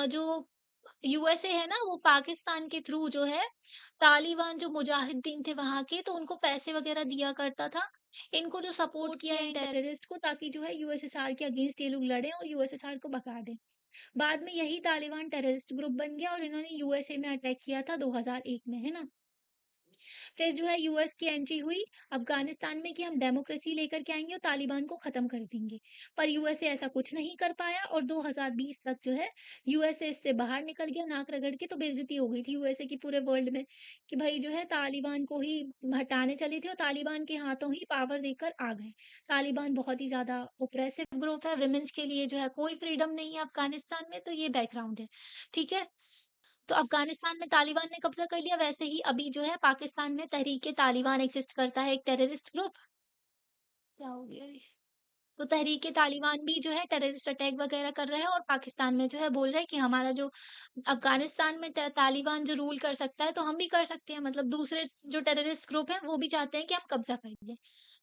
A: जो यूएसए है ना, वो पाकिस्तान के थ्रू जो है तालिबान जो मुजाहिदीन थे वहाँ के, तो उनको पैसे वगैरह दिया करता था। इनको जो सपोर्ट किया इन टेररिस्ट को, ताकि जो है यूएसएसआर के अगेंस्ट ये लोग लड़ें और यूएसएसआर को भगा दें। बाद में यही तालिबान टेररिस्ट ग्रुप बन गया और इन्होंने यूएसए में अटैक किया था 2001 में, है ना? फिर जो है यूएस की एंट्री हुई अफगानिस्तान में कि हम डेमोक्रेसी लेकर के आएँगे और तालिबान को खत्म कर देंगे। पर यूएसए ऐसा कुछ नहीं कर पाया और 2020 तक जो है यूएसए इससे बाहर निकल गया नाक रगड़ के। तो बेइज्जती हो गई थी यूएसए की पूरे वर्ल्ड में कि भई जो है तालिबान को ही हटाने चले थे और तालिबान के हाथों ही पावर देकर आ गए। तालिबान बहुत ही ज़्यादा ऑप्रेसिव ग्रुप है, वुमेन्स के लिए जो है कोई फ्रीडम नहीं है अफगानिस्तान में, तो ये बैकग्राउंड है। ठीक है? तो अफ़गानिस्तान में तालिबान ने कब्ज़ा कर लिया, वैसे ही अभी जो है पाकिस्तान में तहरीक-ए-तालिबान एक्सिस्ट करता है, एक टेररिस्ट ग्रुप। क्या हो गया ये? तो तहरीक-ए-तालिबान भी जो है टेररिस्ट अटैक वग़ैरह कर रहा है और पाकिस्तान में जो है बोल रहा है कि हमारा जो अफ़गानिस्तान में तालिबान जो रूल कर सकता है, तो हम भी कर सकते हैं। मतलब दूसरे जो टेररिस्ट ग्रुप हैं, वो भी चाहते हैं कि हम कब्ज़ा कर लें।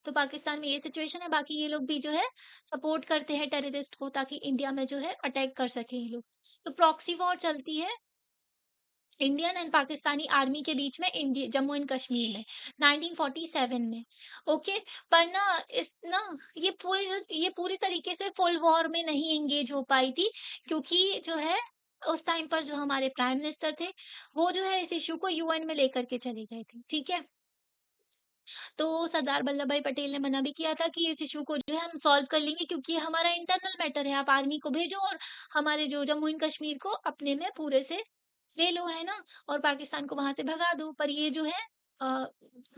A: तो पाकिस्तान में ये सिचुएशन है, बाकी ये लोग भी जो है सपोर्ट करते हैं टेररिस्ट को, ताकि इंडिया में जो है अटैक कर सकें ये लोग। तो प्रॉक्सी वॉर चलती है इंडियन एंड पाकिस्तानी आर्मी के बीच में जम्मू एंड कश्मीर में 1947 में। ओके, पर ना इस ना ये पूरी तरीके से फुल वॉर में नहीं एंगेज हो पाई थी, क्योंकि जो है उस टाइम पर जो हमारे प्राइम मिनिस्टर थे, वो जो है इस इशू को यूएन में लेकर के चले गए थे, ठीक है। तो सरदार वल्लभ भाई पटेल ने मना भी किया था कि इस इशू को जो है हम सॉल्व कर लेंगे, क्योंकि ये हमारा इंटरनल मैटर है, आप आर्मी को भेजो और हमारे जो जम्मू एंड कश्मीर को अपने में पूरे से ले लो, है ना? और पाकिस्तान को वहाँ से भगा दो। पर ये जो है अ,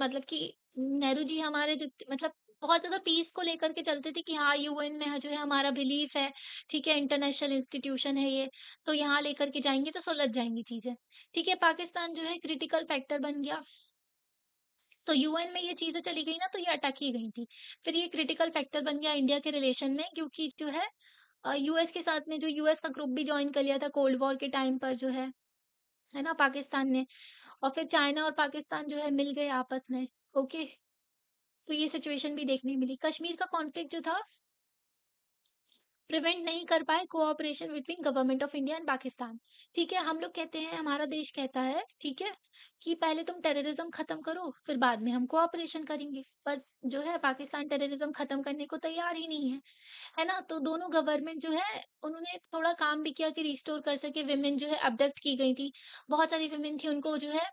A: मतलब कि नेहरू जी हमारे जो मतलब बहुत ज़्यादा पीस को लेकर के चलते थे कि हाँ, यूएन में जो है हमारा बिलीफ है, ठीक है, इंटरनेशनल इंस्टीट्यूशन है ये, तो यहाँ लेकर के जाएँगे तो सुलझ जाएँगी चीज़ें। ठीक है, पाकिस्तान जो है क्रिटिकल फैक्टर बन गया। तो यूएन में ये चीज़ें चली गई ना, तो ये अटक ही गई थी। फिर ये क्रिटिकल फैक्टर बन गया इंडिया के रिलेशन में, क्योंकि जो है यूएस के साथ में जो यूएस का ग्रुप भी जॉइन कर लिया था कोल्ड वॉर के टाइम पर जो है ना, पाकिस्तान ने। और फिर चाइना और पाकिस्तान जो है मिल गए आपस में। ओके, तो ये सिचुएशन भी देखने मिली। कश्मीर का कॉन्फ्लिक्ट जो था प्रिवेंट नहीं कर पाए cooperation between government of India and Pakistan. ठीक है, हम लोग कहते हैं, हमारा देश कहता है, ठीक है, कि पहले तुम टेररिज्म खत्म करो, फिर बाद में हम कोऑपरेशन करेंगे। पर जो है पाकिस्तान टेररिज्म खत्म करने को तैयार ही नहीं है ना? तो दोनों गवर्नमेंट जो है उन्होंने थोड़ा काम भी किया कि रिस्टोर कर सके। विमेन जो है अब्डक्ट की गई थी, बहुत सारी विमेन थी, उनको जो है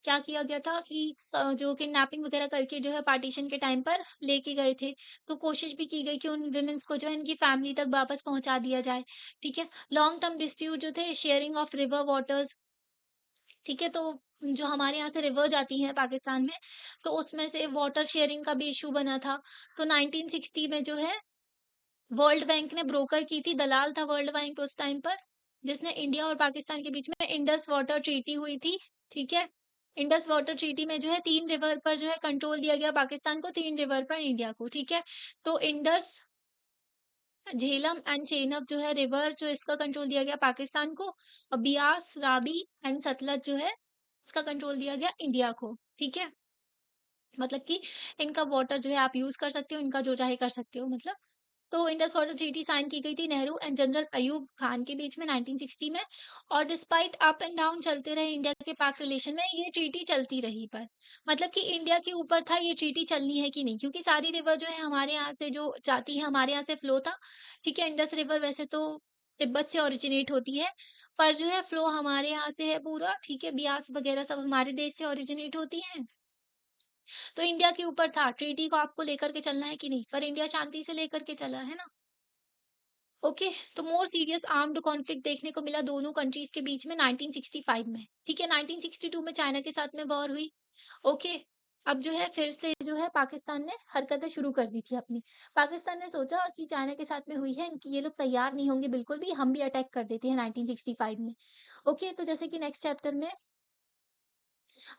A: क्या किया गया था कि जो किडनैपिंग वगैरह करके जो है पार्टीशन के टाइम पर लेके गए थे। तो कोशिश भी की गई कि उन विमेन्स को जो है इनकी फैमिली तक वापस पहुँचा दिया जाए, ठीक है। लॉन्ग टर्म डिस्प्यूट जो थे, शेयरिंग ऑफ रिवर वाटर्स, ठीक है, तो जो हमारे यहाँ से रिवर जाती हैं पाकिस्तान में, तो उसमें से वाटर शेयरिंग का भी इश्यू बना था। तो 1960 में जो है वर्ल्ड बैंक ने ब्रोकर की थी, दलाल था वर्ल्ड बैंक उस टाइम पर, जिसने इंडिया और पाकिस्तान के बीच में इंडस वाटर ट्रीटी हुई थी, ठीक है? इंडस वाटर ट्रीटी में जो है 3 रिवर पर जो है कंट्रोल दिया गया पाकिस्तान को, 3 रिवर पर इंडिया को, ठीक है? तो इंडस, झेलम एंड चेनाब जो है रिवर, जो इसका कंट्रोल दिया गया पाकिस्तान को, और बियास, रावी एंड सतलज जो है, इसका कंट्रोल दिया गया इंडिया को, ठीक है? मतलब कि इनका वाटर जो है आप यूज़ कर सकते हो, इनका जो चाहे कर सकते हो मतलब। तो इंडस वाटर ट्रीटी साइन की गई थी नेहरू एंड जनरल अयूब खान के बीच में 1960 में। और डिस्पाइट अप एंड डाउन चलते रहे इंडिया के पाक रिलेशन में, ये ट्रीटी चलती रही। पर मतलब कि इंडिया के ऊपर था ये ट्रीटी चलनी है कि नहीं, क्योंकि सारी रिवर जो है हमारे यहाँ से जो जाती है, हमारे यहाँ से फ्लो था, ठीक है। इंडस रिवर वैसे तो तिब्बत से ओरिजिनेट होती है, पर जो है फ्लो हमारे यहाँ से है पूरा, ठीक है। बियास वगैरह सब हमारे देश से ओरिजिनेट होती है। तो इंडिया के ऊपर था ट्रीटी को आपको लेकर के चलना है कि नहीं, पर इंडिया शांति से लेकर के चला, है ना? ओके, तो मोर सीरियस आर्म्ड कॉन्फ्लिक्ट देखने को मिला दोनों कंट्रीज के बीच में 1965 में, ठीक है। 1962 में चाइना के साथ में वॉर हुई, ओके। अब जो है फिर से जो है पाकिस्तान ने हरकतें शुरू कर दी थी अपनी। पाकिस्तान ने सोचा कि चाइना के साथ में हुई है, इनकी ये लोग तैयार नहीं होंगे बिल्कुल भी, हम भी अटैक कर देते हैं 1965 में। ओके, तो जैसे कि नेक्स्ट चैप्टर में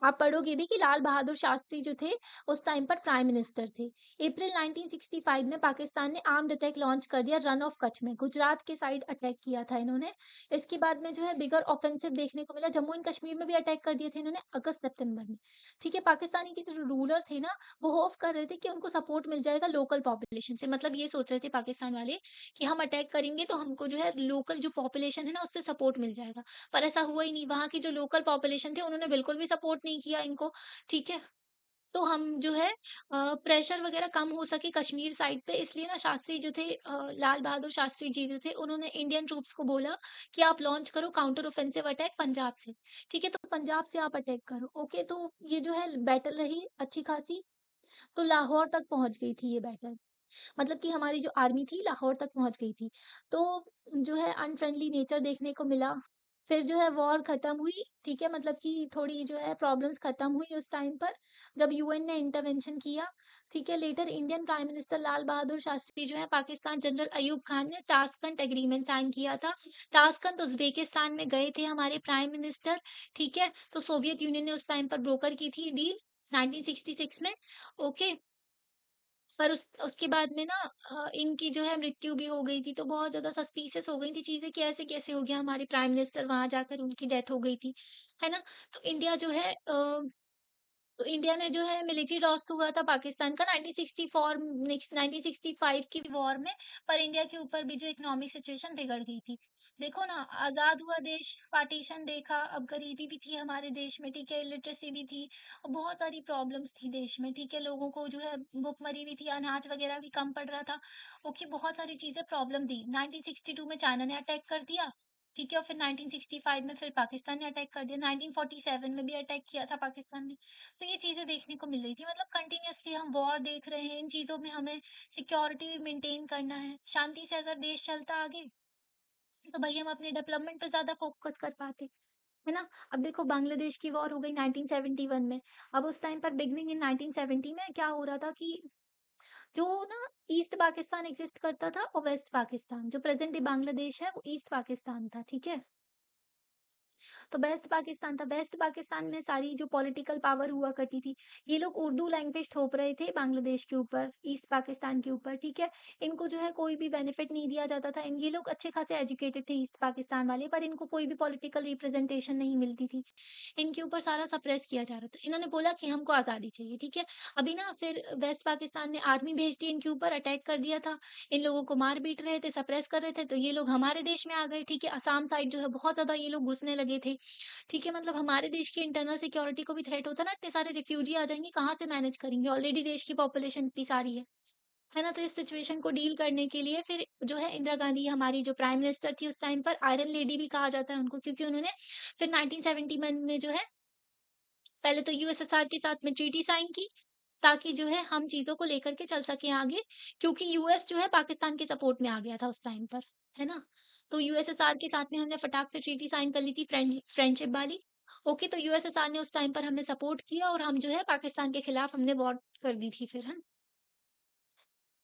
A: आप पढ़ोगे भी कि लाल बहादुर शास्त्री जो थे, उस टाइम पर प्राइम मिनिस्टर थे। अप्रैल 1965 में पाकिस्तान ने आर्म्ड अटैक लॉन्च कर दिया रन ऑफ कच्छ में, गुजरात के साइड अटैक किया था इन्होंने। इसके बाद में जो है बिगर ऑफेंसिव देखने को मिला, जम्मू एंड कश्मीर में भी अटैक कर दिए थे इन्होंने अगस्त-सितंबर में। ठीक है, पाकिस्तानी के जो रूलर थे ना, वो होप कर रहे थे कि उनको सपोर्ट मिल जाएगा लोकल पॉपुलेशन से, मतलब ये सोच रहे थे पाकिस्तान वाले कि हम अटैक करेंगे तो हमको जो है लोकल जो पॉपुलेशन है ना, उससे सपोर्ट मिल जाएगा। पर ऐसा हुआ ही नहीं, वहाँ की जो लोकल पॉपुलेशन थी उन्होंने बिल्कुल भी सपोर्ट नहीं किया इनको, ठीक है? तो हम जो है प्रेशर वगैरह कम हो सके कश्मीर साइड पे, इसलिए ना शास्त्री जो थे लाल बहादुर शास्त्री जी जो थे, उन्होंने इंडियन ट्रूप्स को बोला कि आप लॉन्च करो काउंटर ऑफेंसिव अटैक पंजाब से, ठीक है? तो पंजाब से आप अटैक करो, ओके? तो ये जो है बैटल रही अच्छी खासी, तो लाहौर तक पहुँच गई थी ये बैटल। मतलब कि हमारी जो आर्मी थी लाहौर तक पहुँच गई थी। तो जो है अनफ्रेंडली नेचर देखने को मिला। फिर जो है वॉर खत्म हुई, ठीक है? मतलब कि थोड़ी जो है प्रॉब्लम्स खत्म हुई उस टाइम पर, जब यूएन ने इंटरवेंशन किया, ठीक है? Letter Indian prime minister Lal Bahadur Shastri जो है पाकिस्तान जनरल अयूब खान ने ताशकंद एग्रीमेंट साइन किया था। ताशकंद उज़्बेकिस्तान में गए थे हमारे प्राइम मिनिस्टर, ठीक है? तो सोवियत यूनियन ने उस टाइम पर ब्रोकर की थी डील 1966 में, ओके? पर उसके बाद में ना इनकी जो है मृत्यु भी हो गई थी, तो बहुत ज़्यादा सस्पिशियस हो गई थी चीज़ें कि ऐसे कैसे हो गया हमारे प्राइम मिनिस्टर वहाँ जाकर उनकी डेथ हो गई थी, है ना? तो इंडिया जो है तो इंडिया ने जो है मिलिट्री लॉस तो हुआ था पाकिस्तान का 1964 नेक्स्ट 1965 की वॉर में, पर इंडिया के ऊपर भी जो इकोनॉमिक सिचुएशन बिगड़ गई थी। देखो ना, आज़ाद हुआ देश, पार्टीशन देखा, अब गरीबी भी थी हमारे देश में, ठीक है? इलिटरेसी भी थी और बहुत सारी प्रॉब्लम्स थी देश में, ठीक है? लोगों को जो है भुखमरी भी थी, अनाज वगैरह भी कम पड़ रहा था। ओके, बहुत सारी चीज़ें प्रॉब्लम थी। 1962 में चाइना ने अटैक कर दिया, ठीक है? और फिर 1965 में फिर पाकिस्तान ने अटैक कर दिया, 1947 में भी अटैक किया था पाकिस्तान ने। तो ये चीज़ें देखने को मिल रही थी, मतलब कंटिन्यूअसली हम वॉर देख रहे हैं, इन चीज़ों में हमें सिक्योरिटी भी मेंटेन करना है। शांति से अगर देश चलता आगे, तो भई हम अपने डेवलपमेंट पे ज़्यादा फोकस कर पाते, है ना? अब देखो बांग्लादेश की वॉर हो गई 1971 में। अब उस टाइम पर बिगिनिंग इन 1970 में क्या हो रहा था कि जो ना ईस्ट पाकिस्तान एक्सिस्ट करता था और वेस्ट पाकिस्तान, जो प्रेज़ेंट डे बांग्लादेश है, वो ईस्ट पाकिस्तान था, ठीक है? तो वेस्ट पाकिस्तान था। वेस्ट पाकिस्तान में सारी जो पॉलिटिकल पावर हुआ करती थी, ये लोग उर्दू लैंग्वेज थोप रहे थे बांग्लादेश के ऊपर, ईस्ट पाकिस्तान के ऊपर, ठीक है? इनको जो है कोई भी बेनिफिट नहीं दिया जाता था। इन ये लोग अच्छे खासे एजुकेटेड थे ईस्ट पाकिस्तान वाले, पर इनको कोई भी पॉलिटिकल रिप्रेजेंटेशन नहीं मिलती थी। इनके ऊपर सारा सप्रेस किया जा रहा था। इन्होंने बोला कि हमको आज़ादी चाहिए, ठीक है? अभी ना फिर वेस्ट पाकिस्तान ने आर्मी भेज दी इनके ऊपर, अटैक कर दिया था। इन लोगों को मार-पीट रहे थे, सप्रेस कर रहे थे, तो ये लोग हमारे देश में आ गए, ठीक है? असम साइड जो है बहुत ज़्यादा ये लोग घुसने लगे थे, ठीक है? मतलब हमारे देश की इंटरनल सिक्योरिटी को भी थ्रेट होता है ना, इतने सारे रिफ्यूजी आ जाएँगे, कहाँ से मैनेज करेंगे? ऑलरेडी देश की पॉपुलेशन इतनी सारी है ना? तो इस सिचुएशन को डील करने के लिए फिर जो है इंदिरा गांधी हमारी जो प्राइम मिनिस्टर थी उस टाइम पर, आयरन लेडी भी कहा जाता है उनको, क्योंकि उन्होंने फिर 1971 में जो है पहले तो यूएसएसआर के साथ में ट्रीटी साइन की, ताकि जो है हम चीज़ों को लेकर के चल सकें आगे, क्योंकि यूएस जो है पाकिस्तान के सपोर्ट में आ गया था उस टाइम पर, है ना? तो यूएसएसआर के साथ में हमने फटाक से ट्रीटी साइन कर ली थी फ्रेंडशिप वाली। ओके, तो यूएसएसआर ने उस टाइम पर हमें सपोर्ट किया और हम जो है पाकिस्तान के खिलाफ हमने वॉर कर दी थी फिर, है ना?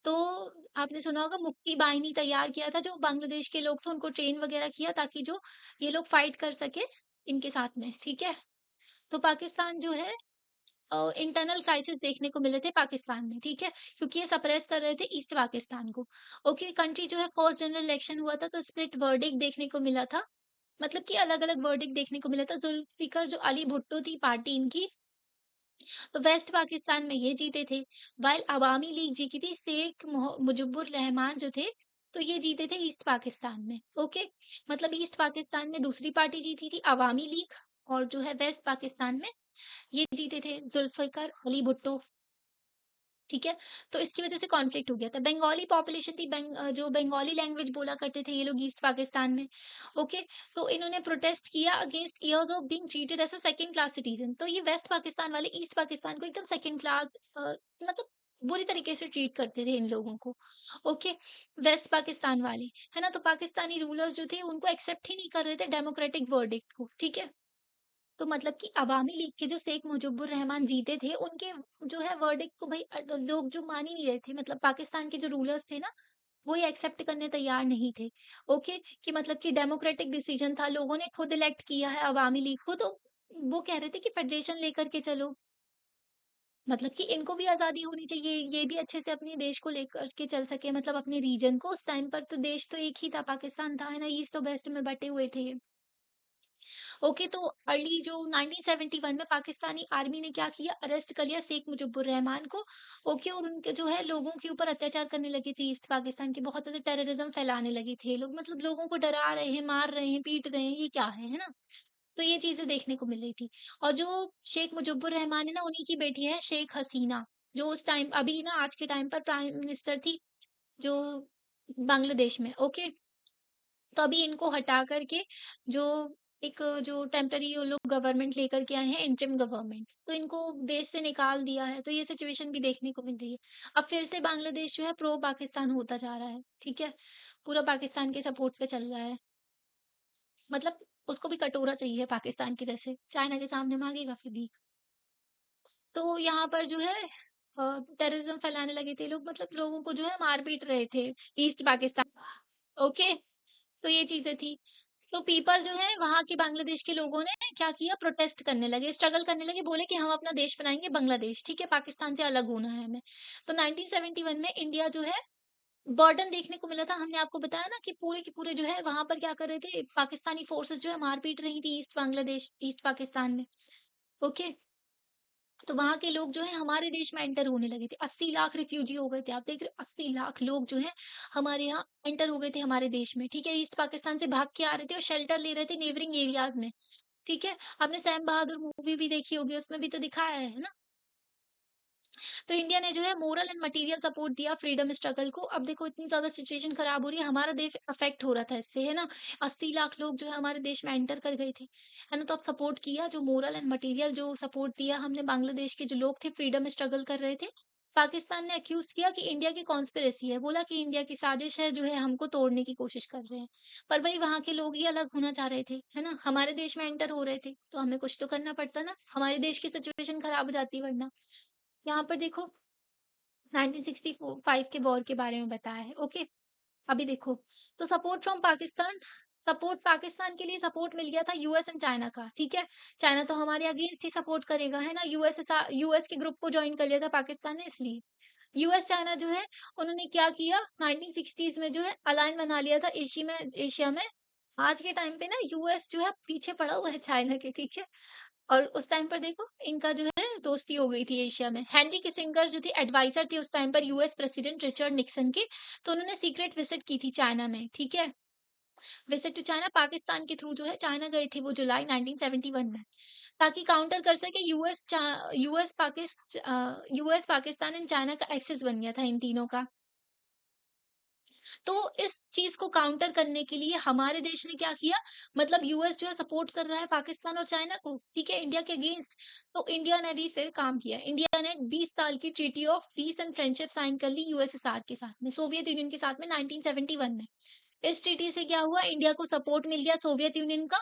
A: तो आपने सुना होगा मुक्ति बाहिनी तैयार किया था, जो बांग्लादेश के लोग थे उनको ट्रेन वगैरह किया ताकि जो ये लोग फाइट कर सकें इनके साथ में, ठीक है? तो पाकिस्तान जो है इंटरनल क्राइसिस देखने को मिले थे पाकिस्तान में, ठीक है? क्योंकि ये सप्रेस कर रहे थे ईस्ट पाकिस्तान को। ओके, कंट्री जो है फर्स्ट जनरल इलेक्शन हुआ था तो स्प्लिट वर्डिक्ट देखने को मिला था। मतलब कि अलग-अलग वर्डिक्ट देखने को मिला था। जुल्फ़िकर जो अली भुट्टो थी पार्टी इनकी, तो वेस्ट पाकिस्तान में ये जीते थे। व्हाइल अवामी लीग जीती थी, शेख मुजिबुर रहमान जो थे, तो ये जीते थे ईस्ट पाकिस्तान में, ओके? मतलब ईस्ट पाकिस्तान में दूसरी पार्टी जीती थी अवामी लीग, और जो है वेस्ट पाकिस्तान में ये जीते थे जुल्फ़िकर अली भुट्टो, ठीक है? तो इसकी वज़ह से कॉन्फ्लिक्ट हो गया था। बंगाली पॉपुलेशन थी, जो बंगाली लैंग्वेज बोला करते थे ये लोग ईस्ट पाकिस्तान में, ओके? तो इन्होंने प्रोटेस्ट किया against years of being treated as a second class citizen. तो ये वेस्ट पाकिस्तान वाले ईस्ट पाकिस्तान को एकदम सेकंड क्लास मतलब बुरी तरीके से ट्रीट करते थे इन लोगों को, ओके? वेस्ट पाकिस्तान वाले, है ना? तो पाकिस्तानी रूलर्स जो थे उनको एक्सेप्ट ही नहीं कर रहे थे डेमोक्रेटिक वर्डिक्ट को, ठीक है? तो मतलब कि अवामी लीग के जो शेख मुजिबुर रहमान जीते थे, उनके जो है वर्डिक्ट को भई लोग जो मान ही नहीं रहे थे, मतलब पाकिस्तान के जो रूलर्स थे ना, वो ये एक्सेप्ट करने तैयार नहीं थे। ओके? कि मतलब कि डेमोक्रेटिक डिसीजन था, लोगों ने खुद इलेक्ट किया है अवामी लीग को, तो वो कह रहे थे कि फेडरेशन लेकर के चलो। मतलब कि इनको भी आज़ादी होनी चाहिए, ये भी अच्छे से अपने देश को लेकर के चल सके, मतलब अपने रीजन को। उस टाइम पर तो देश तो एक ही था, पाकिस्तान था, है ना? ईस्ट और वेस्ट में बँटे हुए थे ये। ओके, तो अर्ली जो 1971 में पाकिस्तानी आर्मी ने क्या किया, अरेस्ट कर लिया शेख मुजिबुर रहमान को। ओके, और उनके जो है लोगों के ऊपर अत्याचार करने लगे थे ईस्ट पाकिस्तान के, बहुत ज़्यादा टेररिज्म फैलाने लगे थे लोग, मतलब लोगों को डरा रहे हैं, मार रहे हैं, पीट रहे हैं, ये क्या है ना? तो ये चीज़ें देखने को मिल रही थी। और जो शेख मुजिबुर रहमान है ना, उन्हीं की बेटी है शेख हसीना, जो उस टाइम अभी ना आज के टाइम पर प्राइम मिनिस्टर थी, जो बांग्लादेश में। ओके, तो अभी इनको हटा कर के जो एक जो टेम्पररी वो लोग गवर्नमेंट लेकर के आए हैं, इंटरिम गवर्नमेंट, तो इनको देश से निकाल दिया है, तो ये सिचुएशन भी देखने को मिल रही है। अब फिर से बांग्लादेश जो है प्रो पाकिस्तान होता जा रहा है, ठीक है? पूरा पाकिस्तान के सपोर्ट पे चल रहा है। मतलब उसको भी कटोरा चाहिए पाकिस्तान की जैसे, चाइना के सामने माँगेगा फिर भी। तो यहाँ पर जो है टेररिज्म फैलाने लगे थे लोग, मतलब लोगों को जो है मार-पीट रहे थे, ईस्ट पाकिस्तान। ओके, तो ये चीज़ें थी। तो पीपल जो है वहाँ के बांग्लादेश के लोगों ने क्या किया, प्रोटेस्ट करने लगे, स्ट्रगल करने लगे, बोले कि हम अपना देश बनाएँगे बांग्लादेश, ठीक है? पाकिस्तान से अलग होना है हमें। तो 1971 में इंडिया जो है बर्डन देखने को मिला था। हमने आपको बताया ना कि पूरे के पूरे जो है वहाँ पर क्या कर रहे थे, पाकिस्तानी फोर्सेस जो है मार-पीट रही थी ईस्ट पाकिस्तान में। ओके? तो वहाँ के लोग जो हैं हमारे देश में एंटर होने लगे थे। 80 लाख रिफ्यूजी हो गए थे। आप देख रहे हो 80 लाख लोग जो हैं हमारे यहाँ एंटर हो गए थे हमारे देश में, ठीक है? ईस्ट पाकिस्तान से भाग के आ रहे थे और शेल्टर ले रहे थे नेबरिंग एरियाज़ में, ठीक है? आपने सैम बहादुर मूवी भी देखी होगी, उसमें भी तो दिखाया है ना? तो इंडिया ने जो है मोरल एंड मटेरियल सपोर्ट दिया फ्रीडम स्ट्रगल को। अब देखो इतनी ज़्यादा सिचुएशन खराब हो रही है, हमारा देश अफेक्ट हो रहा था इससे, है ना? 80 लाख लोग जो है हमारे देश में एंटर कर गए थे, है ना? तो अब सपोर्ट किया, जो मोरल एंड मटेरियल जो सपोर्ट दिया हमने, बांग्लादेश के जो लोग थे फ्रीडम स्ट्रगल कर रहे थे। पाकिस्तान ने अक्यूज़ किया कि इंडिया की कॉन्स्पिरेसी है, बोला कि इंडिया की साजिश है, जो है हमको तोड़ने की कोशिश कर रहे हैं। पर वही वहाँ के लोग ही अलग होना चाह रहे थे, है ना? हमारे देश में एंटर हो रहे थे, तो हमें कुछ तो करना पड़ता ना, हमारे देश की सिचुएशन खराब हो जाती वरना। यहाँ पर देखो 1965 के वॉर के बारे में बताया है, ओके? अभी देखो, तो सपोर्ट पाकिस्तान के लिए सपोर्ट मिल गया था यूएस एंड चाइना का, ठीक है? चाइना तो हमारे अगेंस्ट ही सपोर्ट करेगा, है ना? यूएस के ग्रुप को जॉइन कर लिया था पाकिस्तान ने इसलिए। यूएस चाइना जो है, उन्होंने क्या किया 1960s में जो है अलायन बना लिया था एशिया में। आज के टाइम पे ना यूएस जो है पीछे पड़ा हुआ है चाइना के, ठीक है? और उस टाइम पर देखो इनका जो है दोस्ती हो गई थी एशिया में। हेनरी किसिंगर जो थे एडवाइज़र थे उस टाइम पर यूएस प्रेसिडेंट रिचर्ड निक्सन के, तो उन्होंने सीक्रेट विज़िट की थी चाइना में, ठीक है? विज़िट टू चाइना पाकिस्तान के थ्रू जो है चाइना गए थे वो जुलाई 1971 में, ताकि काउंटर कर सके यूएस, पाकिस्तान एंड चाइना का एक्सेस बन गया था इन तीनों का। तो इस चीज़ को काउंटर करने के लिए हमारे देश ने क्या किया, मतलब यूएस जो है सपोर्ट कर रहा है पाकिस्तान और चाइना को, ठीक है, इंडिया के अगेंस्ट। तो इंडिया ने भी फिर काम किया। इंडिया ने 20 साल की treaty of peace and friendship sign कर ली यूएसएसआर के साथ में, सोवियत यूनियन के साथ में 1971 में। इस ट्रीटी से क्या हुआ, इंडिया को सपोर्ट मिल गया सोवियत यूनियन का।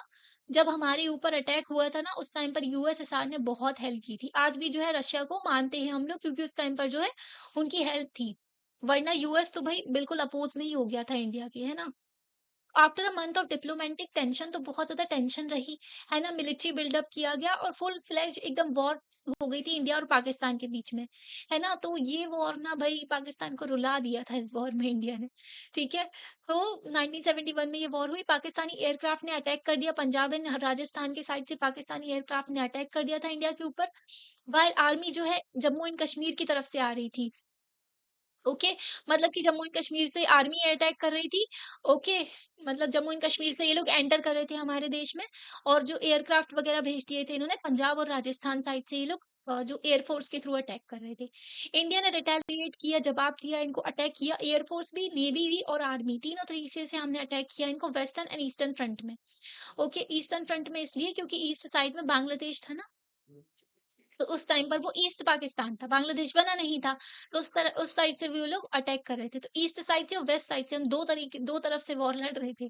A: जब हमारे ऊपर अटैक हुआ था ना, उस टाइम पर यूएसएसआर ने बहुत हेल्प की थी। आज भी जो है रशिया को मानते हैं हम लोग, क्योंकि उस टाइम पर जो है उनकी हेल्प थी। वरना यूएस तो भई बिल्कुल अपोज़ में ही हो गया था इंडिया के, है ना? After a month of diplomatic tension, तो बहुत ज़्यादा टेंशन रही, है ना? मिलिट्री बिल्डअप किया गया और फुल फ्लेज्ड एकदम वॉर हो गई थी इंडिया और पाकिस्तान के बीच में, है ना? तो ये वॉर ना भई पाकिस्तान को रुला दिया था, इस वॉर में इंडिया ने, ठीक है? तो 1971 में ये वॉर हुई, पाकिस्तानी एयरक्राफ्ट ने अटैक कर दिया, पंजाब एंड राजस्थान के साइड से पाकिस्तानी एयरक्राफ्ट ने अटैक कर दिया था इंडिया के ऊपर, व्हाइल आर्मी जो है जम्मू एंड कश्मीर की तरफ से आ रही थी। ओके, मतलब कि जम्मू एंड कश्मीर से आर्मी अटैक कर रही थी। ओके, मतलब जम्मू एंड कश्मीर से ये लोग एंटर कर रहे थे हमारे देश में, और जो एयरक्राफ्ट वगैरह भेज दिए थे इन्होंने पंजाब और राजस्थान साइड से, ये लोग जो एयरफोर्स के थ्रू अटैक कर रहे थे। इंडिया ने रिटेलिएट किया, जवाब दिया, इनको अटैक किया, एयरफोर्स भी, नेवी भी और आर्मी, तीनों तरीके से हमने अटैक किया इनको वेस्टर्न एंड ईस्टर्न फ्रंट में। ओके, ईस्टर्न फ्रंट में इसलिए क्योंकि ईस्ट साइड में बांग्लादेश था ना, तो उस टाइम पर वो ईस्ट पाकिस्तान था, बांग्लादेश बना नहीं था। तो उस साइड से भी वो लोग अटैक कर रहे थे। तो ईस्ट साइड से और वेस्ट साइड से हम 2 तरफ से वॉर लड़ रहे थे।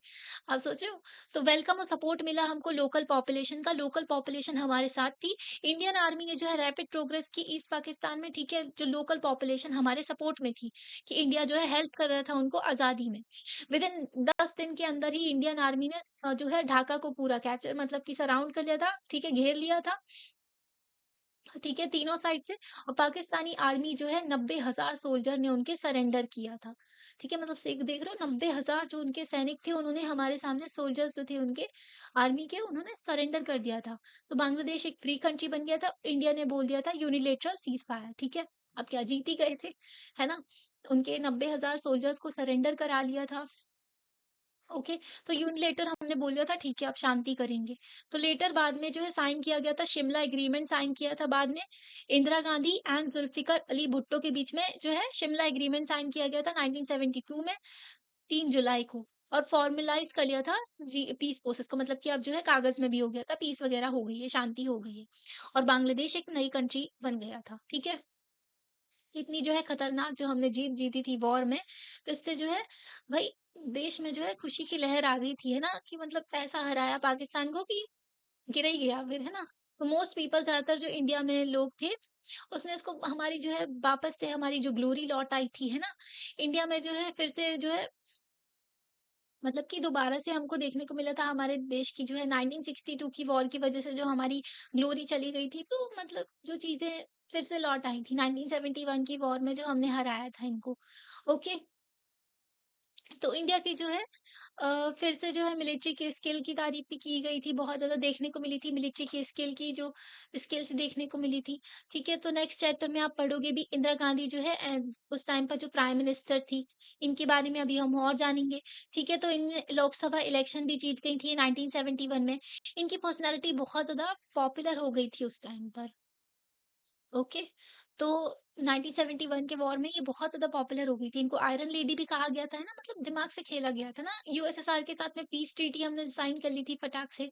A: आप सोच रहे हो? तो वेलकम और सपोर्ट मिला हमको लोकल पॉपुलेशन का, लोकल पॉपुलेशन हमारे साथ थी। इंडियन आर्मी ने जो है रैपिड प्रोग्रेस की ईस्ट पाकिस्तान में, ठीक है? जो लोकल पॉपुलेशन हमारे सपोर्ट में थी, कि इंडिया जो है हेल्प कर रहा था उनको आज़ादी में। विदिन 10 दिन के अंदर ही इंडियन आर्मी ने जो है ढाका को पूरा कैप्चर मतलब कि सराउंड कर लिया था, ठीक है? घेर लिया था। ठीक है, तीनों साइड से। और पाकिस्तानी आर्मी जो है 90,000 सोल्जर ने उनके सरेंडर किया था। ठीक है, मतलब से देख रहे हो 90,000 जो उनके सैनिक थे उन्होंने हमारे सामने सोल्जर्स जो थे उनके आर्मी के उन्होंने सरेंडर कर दिया था। तो बांग्लादेश एक फ्री कंट्री बन गया था। इंडिया ने बोल दिया था यूनिलेटरल सीज़ फायर, ठीक है? अब क्या जीत ही गए थे, है ना? उनके 90,000 सोल्जर्स को सरेंडर करा लिया था। ओके, तो यूनिलेटर हमने बोल दिया था ठीक है, अब शांति करेंगे। तो लेटर बाद में जो है साइन किया गया था, शिमला एग्रीमेंट साइन किया था बाद में। इंदिरा गांधी एंड जुल्फिकर अली भुट्टो के बीच में जो है शिमला एग्रीमेंट साइन किया गया था 1972 में 3 जुलाई को। और फॉर्मलाइज कर लिया था पीस प्रोसेस को, मतलब कि अब जो है कागज में भी हो गया था, पीस वगैरह हो गई है, शांति हो गई है। और बांग्लादेश एक नई कंट्री बन गया था, ठीक है? इतनी जो है खतरनाक जो हमने जीत जीती थी वॉर में, तो इससे जो है भाई देश में जो है खुशी की लहर आ गई थी, है ना? कि मतलब ऐसा हराया पाकिस्तान को कि गिर ही गया फिर, है ना? तो मोस्ट पीपल ज़्यादातर जो इंडिया में लोग थे, उसने इसको हमारी जो है वापस से हमारी जो ग्लोरी लौट आई थी, है ना? इंडिया में जो है फिर से जो है मतलब कि दोबारा से हमको देखने को मिला था हमारे देश की जो है 1962 की वॉर की वज़ह से जो हमारी ग्लोरी चली गई थी, तो मतलब जो चीज़ें फिर से लौट आई थी 1971 की वॉर में जो हमने हराया था इनको। ओके, तो इंडिया की जो है फिर से जो है मिलिट्री की स्किल की तारीफ़ भी की गई थी, बहुत ज़्यादा देखने को मिली थी मिलिट्री की स्किल की जो स्किल्स देखने को मिली थी, ठीक है? तो नेक्स्ट चैप्टर में आप पढ़ोगे भी इंदिरा गांधी जो है उस टाइम पर जो प्राइम मिनिस्टर थी, इनके बारे में अभी हम और जानेंगे, ठीक है? तो इन लोकसभा इलेक्शन भी जीत गई थी 1971 में। इनकी पर्सनैलिटी बहुत ज़्यादा पॉपुलर हो गई थी उस टाइम पर। ओके, तो 1971 के वॉर में ये बहुत ज़्यादा पॉपुलर हो गई थी। इनको आयरन लेडी भी कहा गया था, है ना? मतलब दिमाग से खेला गया था ना। यूएसएसआर के साथ में पीस ट्रीटी हमने साइन कर ली थी फटाक से।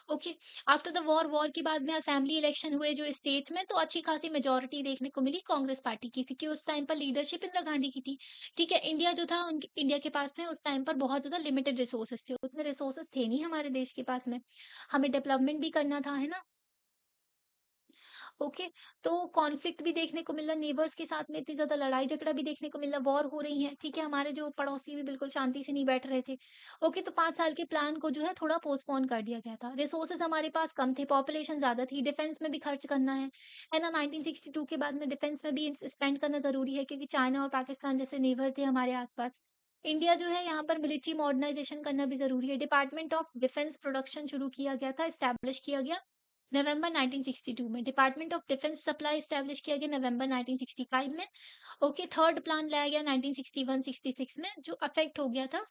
A: Okay, after the war, war के बाद में असेंबली इलेक्शन हुए जो स्टेट्स में, तो अच्छी खासी मेजॉरिटी देखने को मिली कांग्रेस पार्टी की, क्योंकि उस टाइम पर लीडरशिप इंदिरा गांधी की थी। ठीक है, इंडिया जो था उनके इंडिया के पास में उस टाइम पर बहुत ज़्यादा लिमिटेड रिसोर्सेज़ थे। उतने रिसोर्सेज़ थे नहीं हमारे देश के पास में। हमें डेवलपमेंट भी करना था, है ना? ओके, तो कॉन्फ्लिक्ट भी देखने को मिला नेबर्स के साथ में, इतनी ज़्यादा लड़ाई-झगड़ा भी देखने को मिला, वॉर हो रही है, ठीक है? हमारे जो पड़ोसी भी बिल्कुल शांति से नहीं बैठ रहे थे। ओके, तो 5 साल के प्लान को जो है थोड़ा पोस्टपोन कर दिया गया था। रिसोर्सेज़ हमारे पास कम थे, पॉपुलेशन ज़्यादा थी, डिफेंस में भी खर्च करना है ना? 1962 के बाद में डिफेंस में भी स्पेंड करना ज़रूरी है, क्योंकि चाइना और पाकिस्तान जैसे नेबर थे हमारे आस-पास। इंडिया जो है यहाँ पर मिलिट्री मॉडर्नाइज़ेशन करना भी ज़रूरी है। डिपार्टमेंट ऑफ डिफेंस प्रोडक्शन शुरू किया गया था, एस्टेब्लिश किया गया। नवंबर 1962 में department of defence supply establish किया गया नवंबर 1965 में। ओके, थर्ड प्लान लाया गया 1961-66 में जो अफेक्ट हो गया था,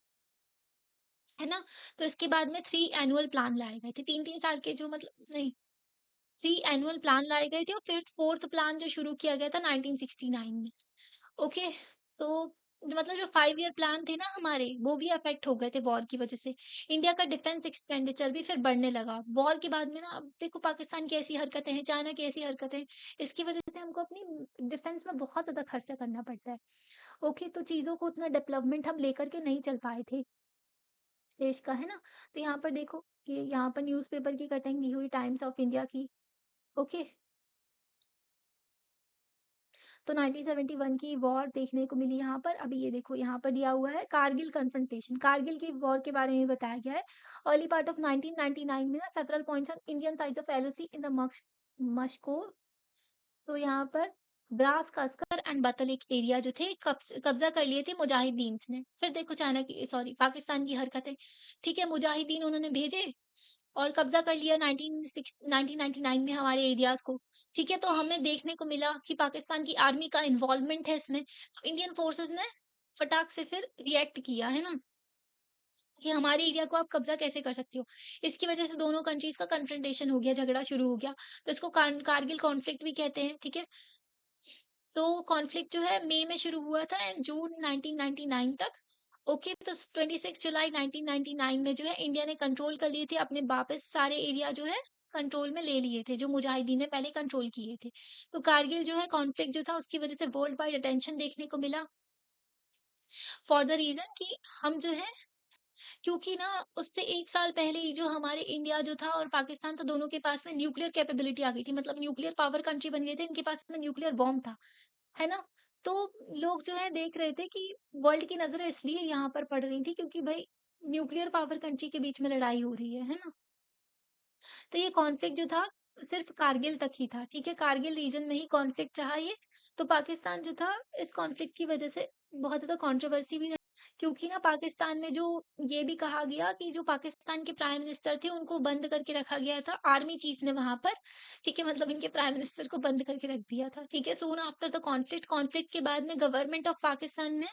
A: है ना? तो इसके बाद में 3 एनुअल प्लान लाए गए थे। 3-3 साल के जो मतलब नहीं, 3 एनुअल प्लान लाए गए थे और फिर 4th प्लान जो शुरू किया गया था 1969 में। ओके, तो मतलब जो 5 ईयर प्लान थे ना हमारे, वो भी अफेक्ट हो गए थे वॉर की वजह से। इंडिया का डिफेंस एक्सपेंडिचर भी फिर बढ़ने लगा। वॉर के बाद में ना अब देखो पाकिस्तान की ऐसी हरकतें हैं, चाइना की ऐसी हरकतें हैं, इसकी वजह से हमको अपनी डिफेंस में बहुत ज़्यादा खर्चा करना पड़ता है। ओके, तो चीज़ों को उतना डेवलपमेंट हम लेकर के नहीं चल पाए थे देश का, है ना? तो यहाँ पर देखो कि यहाँ पर न्यूज़पेपर की कटिंग दी हुई टाइम्स ऑफ इंडिया की। ओके, तो 1971 की वॉर देखने को मिली यहाँ पर। अभी ये देखो यहाँ पर दिया हुआ है कारगिल कन्फ्रंटेशन, कारगिल की वॉर के बारे में बताया गया है। अर्ली पार्ट ऑफ 1999 में ना several points on Indian sides of LOC in the Moscow, तो यहाँ पर द्रास कस्कर एंड बतलिक एरिया जो थे कब्जा कर लिए थे मुजाहिदीन्स ने। फिर देखो चाइना की सॉरी पाकिस्तान की हरकतें, ठीक है? मुजाहिदीन उन्होंने भेजे और कब्ज़ा कर लिया 1999 में हमारे एरियाज़ को, ठीक है? तो हमें देखने को मिला कि पाकिस्तान की आर्मी का इन्वॉल्वमेंट है इसमें, तो इंडियन फ़ोर्सेस ने फटाक से फिर रिएक्ट किया, है ना? कि हमारे एरिया को आप कब्ज़ा कैसे कर सकते हो? इसकी वज़ह से दोनों कंट्रीज़ का कन्फ्रंटेशन हो गया, झगड़ा शुरू हो गया। तो इसको कारगिल कॉन्फ्लिक्ट भी कहते हैं, ठीक है? तो कॉन्फ्लिक्ट जो है मई में शुरू हुआ था एंड जून 1999 तक। ओके, तो 26 जुलाई 1999 में जो है इंडिया ने कंट्रोल कर लिए थे अपने वापस सारे एरिया जो है कंट्रोल में ले लिए थे, जो मुजाहिदीन ने पहले कंट्रोल किए थे। तो कारगिल जो है कॉन्फ्लिक्ट जो था उसकी वज़ह से वर्ल्ड वाइड अटेंशन देखने को मिला फॉर द रीज़न कि हम जो है क्योंकि ना उससे 1 साल पहले ही जो हमारे इंडिया जो था और पाकिस्तान था दोनों के पास में न्यूक्लियर कैपेबिलिटी आ गई थी। मतलब न्यूक्लियर पावर कंट्री बन गए थे, इनके पास में न्यूक्लियर बॉम्ब था, है ना? तो लोग जो है देख रहे थे कि वर्ल्ड की नज़रें इसलिए यहाँ पर पड़ रही थी क्योंकि भई न्यूक्लियर पावर कंट्री के बीच में लड़ाई हो रही है ना? तो ये कॉन्फ्लिक्ट जो था सिर्फ़ कारगिल तक ही था, ठीक है? कारगिल रीजन में ही कॉन्फ्लिक्ट रहा ये। तो पाकिस्तान जो था इस कॉन्फ्लिक्ट की वज़ह से बहुत ज़्यादा कंट्रोवर्सी भी क्योंकि ना पाकिस्तान में जो ये भी कहा गया कि जो पाकिस्तान के प्राइम मिनिस्टर थे उनको बंद करके रखा गया था आर्मी चीफ ने वहाँ पर, ठीक है? मतलब इनके प्राइम मिनिस्टर को बंद करके रख दिया था, ठीक है? Soon after the conflict conflict के बाद में गवर्नमेंट ऑफ पाकिस्तान ने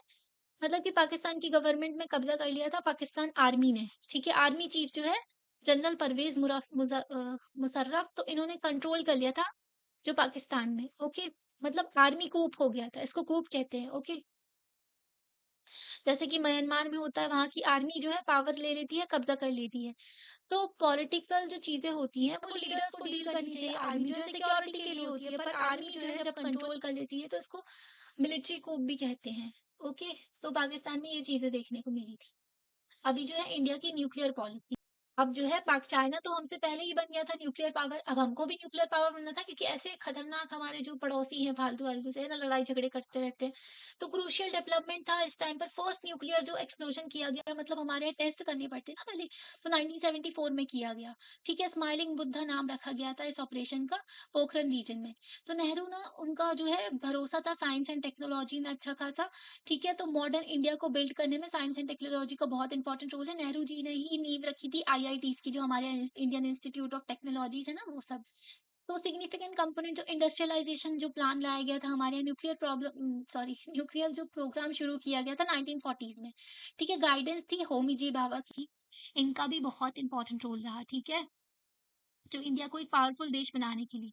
A: मतलब कि पाकिस्तान की गवर्नमेंट में कब्ज़ा कर लिया था पाकिस्तान आर्मी ने, ठीक है? आर्मी चीफ जो है जनरल परवेज़ मुशर्रफ तो इन्होंने कंट्रोल कर लिया था जो पाकिस्तान में, ओके? मतलब आर्मी कूप हो गया था, इसको कूप कहते हैं, ओके? जैसे कि म्यांमार में होता है, वहाँ की आर्मी जो है पावर ले लेती है, कब्ज़ा कर लेती है। तो पॉलिटिकल जो चीज़ें होती हैं, वो लीडर्स को डील करनी चाहिए। आर्मी जो है सिक्योरिटी के लिए होती है, पर आर्मी जो है जब कंट्रोल कर लेती है, तो इसको मिलिट्री coup भी कहते हैं। ओके? तो पाकिस्तान में ये चीज़ें देखने को मिली थी। अभी जो है इंडिया की न्यूक्लियर पॉलिसी। अब जो है पाक चाइना तो हमसे पहले ही बन गया था न्यूक्लियर पावर, अब हमको भी न्यूक्लियर पावर बनना था क्योंकि ऐसे खतरनाक हमारे जो पड़ोसी हैं फालतू-वालतू से है ना लड़ाई झगड़े करते रहते हैं। तो क्रूशियल डेवलपमेंट था इस टाइम पर फर्स्ट न्यूक्लियर जो एक्सप्लोजन किया गया मतलब हमारे यहाँ टेस्ट करने पड़ते ना पहले, तो 1974 में किया गया। ठीक है? स्माइलिंग बुद्धा नाम रखा गया था इस ऑपरेशन का पोखरन रीजन में। तो नेहरू ना उनका जो है भरोसा था साइंस एंड टेक्नोलॉजी में अच्छा खासा ठीक है, तो मॉडर्न इंडिया को बिल्ड करने में साइंस एंड टेक्नोलॉजी का बहुत इंपॉर्टेंट रोल है। नेहरू जी ने ही नींव रखी थी आईआईटीज़ की जो हमारे यहाँ इंडियन इंस्टीट्यूट ऑफ टेक्नोलॉजीज़ है ना, वो सब। तो सिग्निफिकेंट कंपोनेंट जो इंडस्ट्रियलाइज़ेशन जो प्लान लाया गया था हमारे यहाँ न्यूक्लियर जो प्रोग्राम शुरू किया गया था 1940 में, ठीक है? गाइडेंस थी होमी जी भाभा की, इनका भी बहुत इंपॉर्टेंट रोल रहा, ठीक है? जो इंडिया को एक पावरफुल देश बनाने के लिए।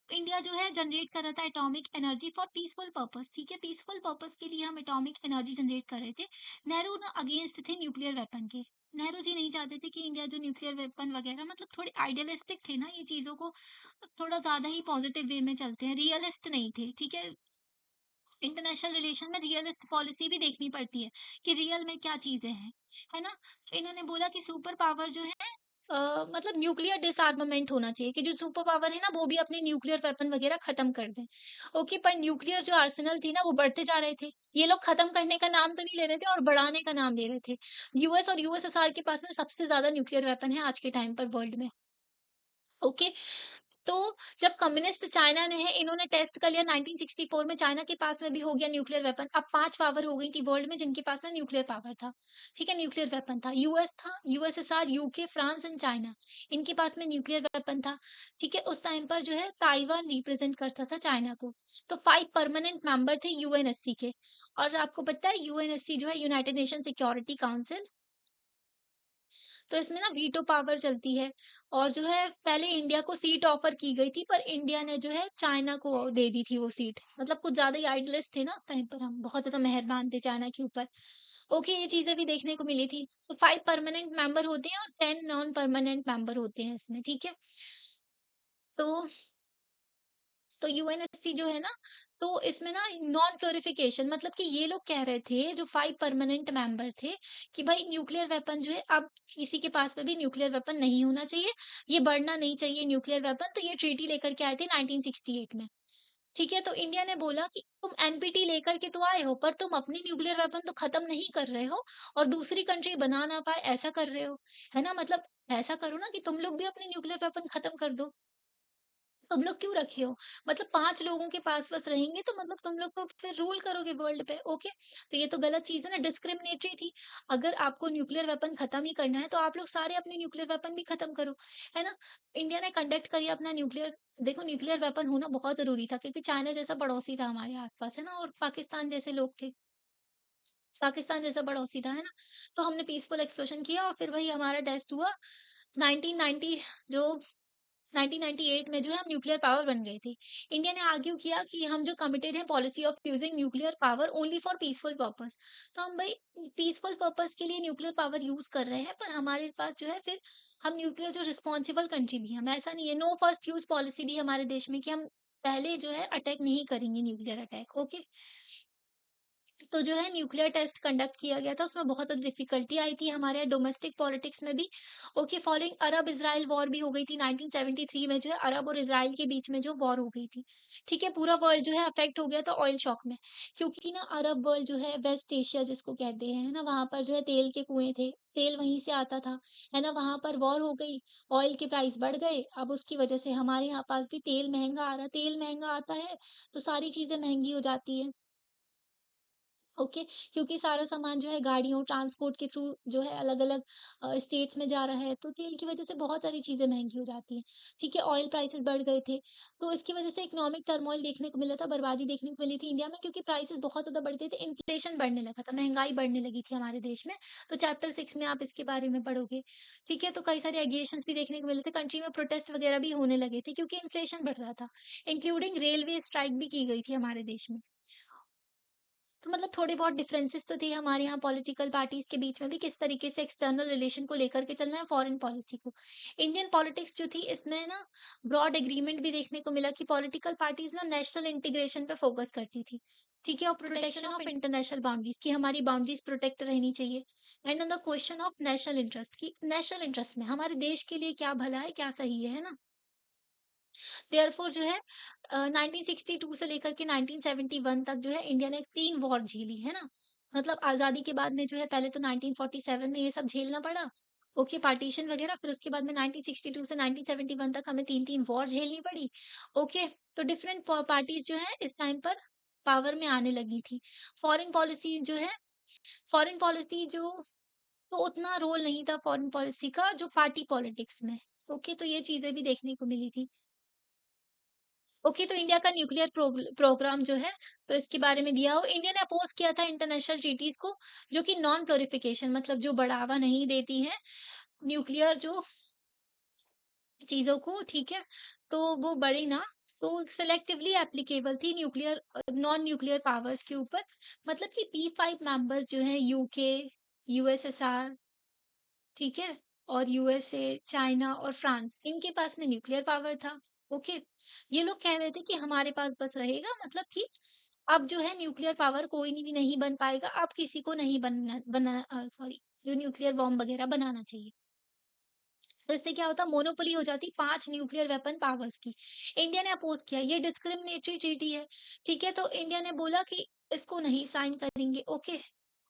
A: तो इंडिया जो है जनरेट कर रहा था atomic energy for peaceful purpose ठीक है पीसफुल पर्पस के लिए हम एटॉमिक एनर्जी जनरेट कर रहे थे नेहरू ना अगेंस्ट थे न्यूक्लियर वेपन के नेहरू जी नहीं चाहते थे कि इंडिया जो न्यूक्लियर वेपन वगैरह मतलब थोड़े आइडियलिस्टिक थे ना ये चीजों को थोड़ा ज्यादा ही पॉजिटिव वे में चलते हैं रियलिस्ट नहीं थे ठीक है इंटरनेशनल रिलेशन में रियलिस्ट पॉलिसी भी देखनी पड़ती है कि रियल में क्या चीजें हैं है ना तो इन्होंने बोला कि सुपर पावर जो है मतलब न्यूक्लियर डिसआर्मामेंट होना चाहिए कि जो सुपर पावर है ना वो भी अपने न्यूक्लियर वेपन वगैरह खत्म कर दें ओके पर न्यूक्लियर जो आर्सेनल थी ना वो बढ़ते जा रहे थे ये लोग खत्म करने का नाम तो नहीं ले रहे थे और बढ़ाने का नाम ले रहे थे यूएस और यूएसएसआर के पास में सबसे ज्यादा न्यूक्लियर वेपन है आज के टाइम पर वर्ल्ड में ओके तो जब कम्युनिस्ट चाइना ने है इन्होंने टेस्ट कर लिया 1964 में चाइना के पास में भी हो गया न्यूक्लियर वेपन अब 5 पावर हो गई थी वर्ल्ड में जिनके पास में न्यूक्लियर पावर था ठीक है न्यूक्लियर वेपन था यूएस था USSR UK France and China इनके पास में न्यूक्लियर वेपन था ठीक है उस टाइम पर जो है ताइवान रिप्रेजेंट करता था चाइना को तो 5 परमानेंट मेंबर थे यूएनएससी के और आपको पता है यूएनएससी जो है यूनाइटेड नेशन सिक्योरिटी काउंसिल तो इसमें ना वीटो पावर चलती है और जो है पहले इंडिया को सीट ऑफर की गई थी पर इंडिया ने जो है चाइना को दे दी थी वो सीट मतलब कुछ ज्यादा ही आइडलिस्ट थे ना उस टाइम पर हम बहुत ज्यादा मेहरबान थे चाइना के ऊपर ओके ये चीजें भी देखने को मिली थी तो 5 परमानेंट मेंबर होते हैं और 10 नॉन परमानेंट मेंबर होते हैं इसमें ठीक है तो यूएनएससी जो है ना तो इसमें ना नॉन प्योरिफिकेशन मतलब कि ये लोग कह रहे थे जो 5 परमानेंट मेंबर थे कि भाई न्यूक्लियर वेपन जो है अब किसी के पास में भी न्यूक्लियर वेपन नहीं होना चाहिए ये बढ़ना नहीं चाहिए न्यूक्लियर वेपन तो ये ट्रीटी लेकर के आए थे 1968 में ठीक है तो इंडिया ने बोला कि तुम एनपीटी लेकर के तो आए हो पर तुम अपनी न्यूक्लियर वेपन तो खत्म नहीं कर रहे हो और दूसरी कंट्री बना ना पाए ऐसा कर रहे हो है ना मतलब ऐसा करो ना कि तुम लोग भी अपने न्यूक्लियर वेपन खत्म कर दो तुम लोग क्यों रखे हो? मतलब 5 लोगों के पास बस रहेंगे तो मतलब तुम लोग तो फिर रूल करोगे वर्ल्ड पे, ओके? तो ये तो गलत चीज़ है ना, डिस्क्रिमिनेटरी थी। अगर आपको न्यूक्लियर वेपन खत्म ही करना है, तो आप लोग सारे अपने न्यूक्लियर वेपन भी खत्म करो, है ना? इंडिया ने कंडक्ट करी अपना न्यूक्लियर देखो न्यूक्लियर वेपन होना बहुत ज़रूरी था क्योंकि चाइना जैसा पड़ोसी था हमारे आस-पास, है ना? और पाकिस्तान जैसे लोग थे, पाकिस्तान जैसा पड़ोसी था, है ना? तो हमने पीसफुल एक्सप्लोशन किया और फिर वही हमारा टेस्ट हुआ 1990 जो 1998 में जो है हम न्यूक्लियर पावर बन गए थे। इंडिया ने आर्ग्यू किया कि हम जो कमिटेड हैं policy of using nuclear power only for peaceful purpose. तो हम भाई पीसफुल पर्पस के लिए न्यूक्लियर पावर यूज कर रहे हैं, पर हमारे पास जो है फिर हम न्यूक्लियर जो रिस्पॉन्सिबल कंट्री भी हम ऐसा नहीं है, नो फर्स्ट यूज पॉलिसी भी हमारे देश में कि हम पहले जो है अटैक नहीं करेंगे न्यूक्लियर अटैक। ओके, तो जो है न्यूक्लियर टेस्ट कंडक्ट किया गया था, उसमें बहुत डिफिकल्टी आई थी हमारे यहाँ डोमेस्टिक पॉलिटिक्स में भी। ओके, फॉलोइंग अरब इजराइल वॉर भी हो गई थी 1973 में, जो है अरब और इजराइल के बीच में जो वॉर हो गई थी। ठीक है, पूरा वर्ल्ड जो है अफेक्ट हो गया था ऑयल शॉक में, क्योंकि ना अरब वर्ल्ड जो है वेस्ट एशिया जिसको कहते हैं, है ना, वहां पर जो है तेल के कुएं थे, तेल वहीं से आता था, है ना, वहां पर वॉर हो गई, ऑयल के प्राइस बढ़ गए। अब उसकी वजह से हमारे यहाँ पास भी तेल महंगा आ रहा, तेल महंगा आता है तो सारी चीजें महंगी हो जाती है। ओके, क्योंकि सारा सामान जो है गाड़ियों ट्रांसपोर्ट के थ्रू जो है अलग-अलग स्टेट्स में जा रहा है, तो तेल की वजह से बहुत सारी चीज़ें महँगी हो जाती हैं। ठीक है, ऑयल प्राइसेस बढ़ गए थे, तो इसकी वजह से इकोनॉमिक टर्मॉइल देखने को मिला था, बर्बादी देखने को मिली थी इंडिया में, क्योंकि प्राइसेस बहुत ज़्यादा बढ़ गए थे, इन्फ्लेशन बढ़ने लगा था, महँगाई बढ़ने लगी थी हमारे देश में। तो चैप्टर 6 में आप इसके बारे में पढ़ोगे। ठीक है, तो कई सारे एलिगेशंस भी देखने को मिले थे, कंट्री में प्रोटेस्ट वगैरह भी होने लगे थे क्योंकि इन्फ्लेशन बढ़ रहा था, इंक्लूडिंग रेलवे स्ट्राइक भी की गई थी हमारे देश में। तो मतलब थोड़े बहुत डिफरेंसेस तो थे हमारे यहाँ पॉलिटिकल पार्टीज के बीच में भी, किस तरीके से एक्सटर्नल रिलेशन को लेकर के चलना है फॉरेन पॉलिसी को। इंडियन पॉलिटिक्स जो थी इसमें ना ब्रॉड एग्रीमेंट भी देखने को मिला कि पॉलिटिकल पार्टीज ना नेशनल इंटीग्रेशन पे फोकस करती थी। ठीक है, और प्रोटेक्शन ऑफ इंटरनेशनल बाउंड्रीज की हमारी बाउंड्रीज प्रोटेक्ट रहनी चाहिए। And on the question of national interest की नेशनल इंटरेस्ट में हमारे देश के लिए क्या भला है क्या सही है ना, देयरफॉर जो है 1962 से लेकर के 1971 तक जो है इंडिया ने 3 वॉर झेली, है ना? मतलब आज़ादी के बाद में जो है पहले तो 1947 में ये सब झेलना पड़ा, ओके, पार्टीशन वगैरह, फिर उसके बाद में 1962 से 1971 तक हमें 3-3 वॉर झेलनी पड़ी, ओके। तो डिफरेंट प पार्टीज़ जो है इस टाइम पर पावर में आने लगी थी। फॉरेन पॉलिसी जो है फॉरेन पॉलिसी जो तो उतना रोल नहीं था फॉरेन पॉलिसी का जो पार्टी पॉलिटिक्स में, ओके, तो ये चीज़ें भी देखने को मिली थी। ओके, तो इंडिया का न्यूक्लियर प्रोग्राम जो है, तो इसके बारे में दिया हो, इंडिया ने अपोज किया था इंटरनेशनल ट्रीटीज को, जो कि नॉन प्लोरिफिकेशन मतलब जो बढ़ावा नहीं देती हैं न्यूक्लियर जो चीजों को, ठीक है, तो वो बढ़े ना, तो सेलेक्टिवली एप्लीकेबल थी न्यूक्लियर नॉन न्यूक्लियर पावर्स के ऊपर। मतलब कि P5 मेंबर्स जो है यूके, यूएसएसआर, ठीक है? और यूएसए, चाइना और फ्रांस, इनके पास में न्यूक्लियर पावर था। ओके? ये लोग कह रहे थे कि हमारे पास बस रहेगा, मतलब कि अब जो है न्यूक्लियर पावर कोई नहीं भी नहीं बन पाएगा, अब किसी को नहीं सॉरी, जो न्यूक्लियर बॉम्ब वगैरह बनाना चाहिए। तो इससे क्या होता, मोनोपोली हो जाती 5 न्यूक्लियर वेपन पावर्स की। इंडिया ने अपोज किया, ये डिस्क्रिमिनेटरी ट्रीटी है, ठीक है? तो इंडिया ने बोला कि इसको नहीं साइन करेंगे, ओके?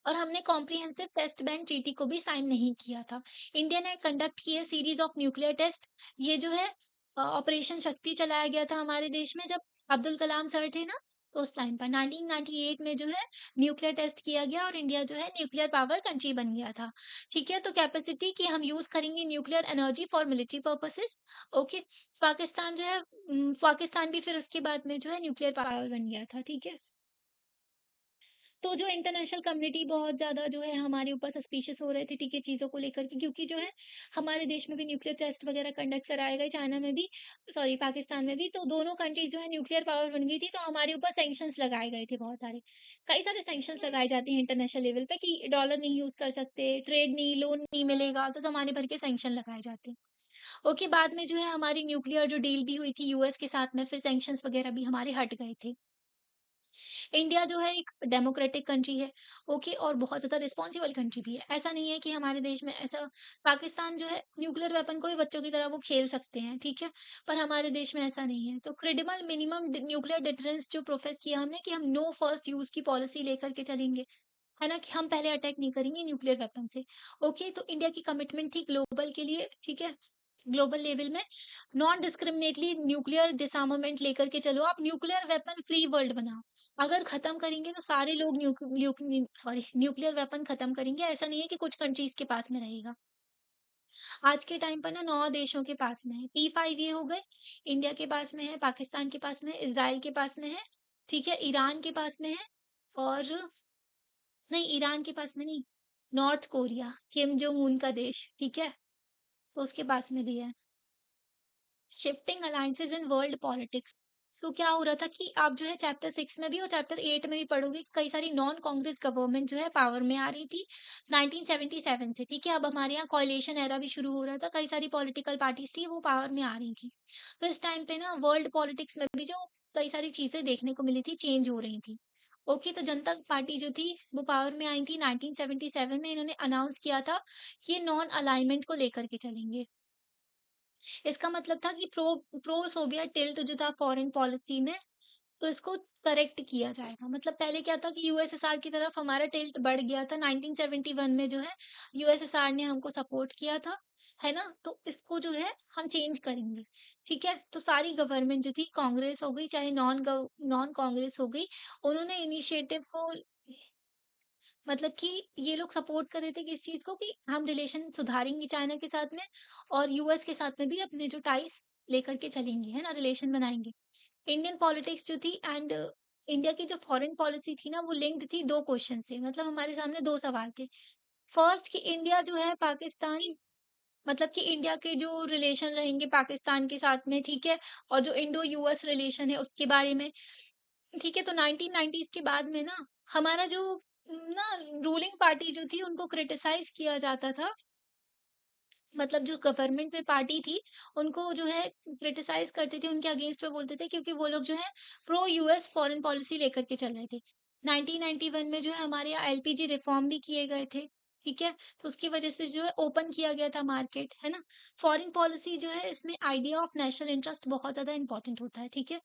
A: और हमने कॉम्प्रिहेंसिव टेस्ट बैन ट्रीटी को भी साइन नहीं किया था। इंडिया ने कंडक्ट किए सीरीज ऑफ न्यूक्लियर टेस्ट। ये जो है ऑपरेशन शक्ति चलाया गया था हमारे देश में जब अब्दुल कलाम सर थे ना, तो उस टाइम पर 1998 में जो है न्यूक्लियर टेस्ट किया गया और इंडिया जो है न्यूक्लियर पावर कंट्री बन गया था। ठीक है, तो कैपेसिटी कि हम यूज़ करेंगे nuclear energy for military purposes, okay. Pakistan जो है पाकिस्तान भी फिर उसके बाद में जो है न्यूक्लियर पावर बन गया था, ठीक है। तो जो इंटरनेशनल कम्युनिटी बहुत ज़्यादा जो है हमारे ऊपर सस्पिशियस हो रहे थे, ठीक है, चीज़ों को लेकर के, क्योंकि जो है हमारे देश में भी न्यूक्लियर टेस्ट वगैरह कंडक्ट कराए गए, चाइना में भी, सॉरी पाकिस्तान में भी, तो दोनों कंट्रीज़ जो है न्यूक्लियर पावर बन गई थी, तो हमारे ऊपर सैंक्शंस लगाए गए थे बहुत सारे। कई सारे सैंक्शंस लगाए जाते हैं इंटरनेशनल लेवल पे कि डॉलर नहीं यूज़ कर सकते, ट्रेड नहीं, लोन नहीं मिलेगा, तो ज़माने भर के सैंक्शन लगाए जाते हैं। ओके, बाद में जो है हमारी न्यूक्लियर जो डील भी हुई थी यूएस के साथ में, फिर सैंक्शंस वगैरह भी हमारे हट गए थे। इंडिया जो है एक डेमोक्रेटिक कंट्री है, ओके, और बहुत ज़्यादा रिस्पॉन्सिबल कंट्री भी है। ऐसा नहीं है कि हमारे देश में ऐसा, पाकिस्तान जो है न्यूक्लियर वेपन को भी बच्चों की तरह वो खेल सकते हैं, ठीक है? पर हमारे देश में ऐसा नहीं है। तो क्रेडिबल मिनिमम न्यूक्लियर डिटरेंस जो प्रोफेस किया हमने कि हम नो फर्स्ट यूज़ की पॉलिसी लेकर के चलेंगे, है ना? कि हम पहले अटैक नहीं करेंगे न्यूक्लियर वेपन से। ओके, तो इंडिया की कमिटमेंट थी ग्लोबल के लिए, ठीक है? ग्लोबल लेवल में नॉन डिस्क्रिमिनेटली न्यूक्लियर डिसआर्मामेंट लेकर के चलो, आप न्यूक्लियर वेपन फ्री वर्ल्ड बनाओ। अगर खत्म करेंगे तो सारे लोग न्यूक्लियर वेपन खत्म करेंगे, ऐसा नहीं है कि कुछ कंट्रीज के पास में रहेगा। आज के टाइम पर ना 9 देशों के पास में है, P5 ये हो गए, इंडिया के पास में है, पाकिस्तान के पास में है, इज़राइल के पास में है, ठीक है, ईरान के पास में है, और नहीं, ईरान के पास में नहीं, north Korea, Kim Jong Un का देश, ठीक है? तो उसके पास में भी है। Shifting alliances in world politics. तो क्या हो रहा था कि आप जो है चैप्टर 6 में भी और चैप्टर 8 में भी पढ़ोगे, कई सारी नॉन कांग्रेस गवर्नमेंट जो है पावर में आ रही थी 1977 से, ठीक है? अब हमारे यहाँ कोएलिशन एरा भी शुरू हो रहा था, कई सारी पॉलिटिकल पार्टीज थी वो पावर में आ रही थी। तो इस टाइम पे ना वर्ल्ड पॉलिटिक्स में भी जो कई सारी चीजें देखने को मिली थी, चेंज हो रही थी। ओके, तो जनता पार्टी जो थी वो पावर में आई थी 1977 में। इन्होंने अनाउंस किया था कि ये नॉन अलाइनमेंट को लेकर के चलेंगे। इसका मतलब था कि प्रो सोवियत टिल्ट जो था फॉरेन पॉलिसी में, तो इसको करेक्ट किया जाएगा। मतलब पहले क्या था कि यूएसएसआर की तरफ हमारा टिल्ट बढ़ गया था 1971 में जो है यूएसएसआर ने हमको सपोर्ट किया था, है ना? तो इसको जो है हम चेंज करेंगे, ठीक है? तो सारी गवर्नमेंट जो थी कांग्रेस हो गई चाहे नॉन कांग्रेस हो गई, उन्होंने इनिशिएटिव को मतलब कि ये लोग सपोर्ट कर रहे थे किस चीज़ को कि हम रिलेशन सुधारेंगे चाइना के साथ में और यूएस के साथ में भी अपने जो टाइज़ लेकर के चलेंगे, है ना? रिलेशन बनाएँगे। इंडियन पॉलिटिक्स जो थी एंड इंडिया की जो फॉरेन पॉलिसी थी ना, वो लिंक्ड थी 2 क्वेश्चन से। मतलब हमारे सामने 2 सवाल थे। फर्स्ट कि इंडिया जो है पाकिस्तान मतलब कि इंडिया के जो रिलेशन रहेंगे पाकिस्तान के साथ में, ठीक है? और जो इंडो यूएस रिलेशन है उसके बारे में, ठीक है? तो 1990s के बाद में ना हमारा जो ना रूलिंग पार्टी जो थी उनको क्रिटिसाइज़ किया जाता था। मतलब जो गवर्नमेंट में पार्टी थी, उनको जो है क्रिटिसाइज़ करते थे, उनके अगेंस्ट में बोलते थे क्योंकि वो लोग जो है प्रो यूएस फॉरेन पॉलिसी लेकर के चल रहे थे। 1991 में जो है हमारे यहाँ एलपीजी रिफॉर्म भी किए गए थे, ठीक है? तो उसकी वजह से जो है ओपन किया गया था मार्केट, है ना? फॉरेन पॉलिसी जो है इसमें आइडिया ऑफ नेशनल इंटरेस्ट बहुत ज़्यादा इम्पोर्टेंट होता है, ठीक है?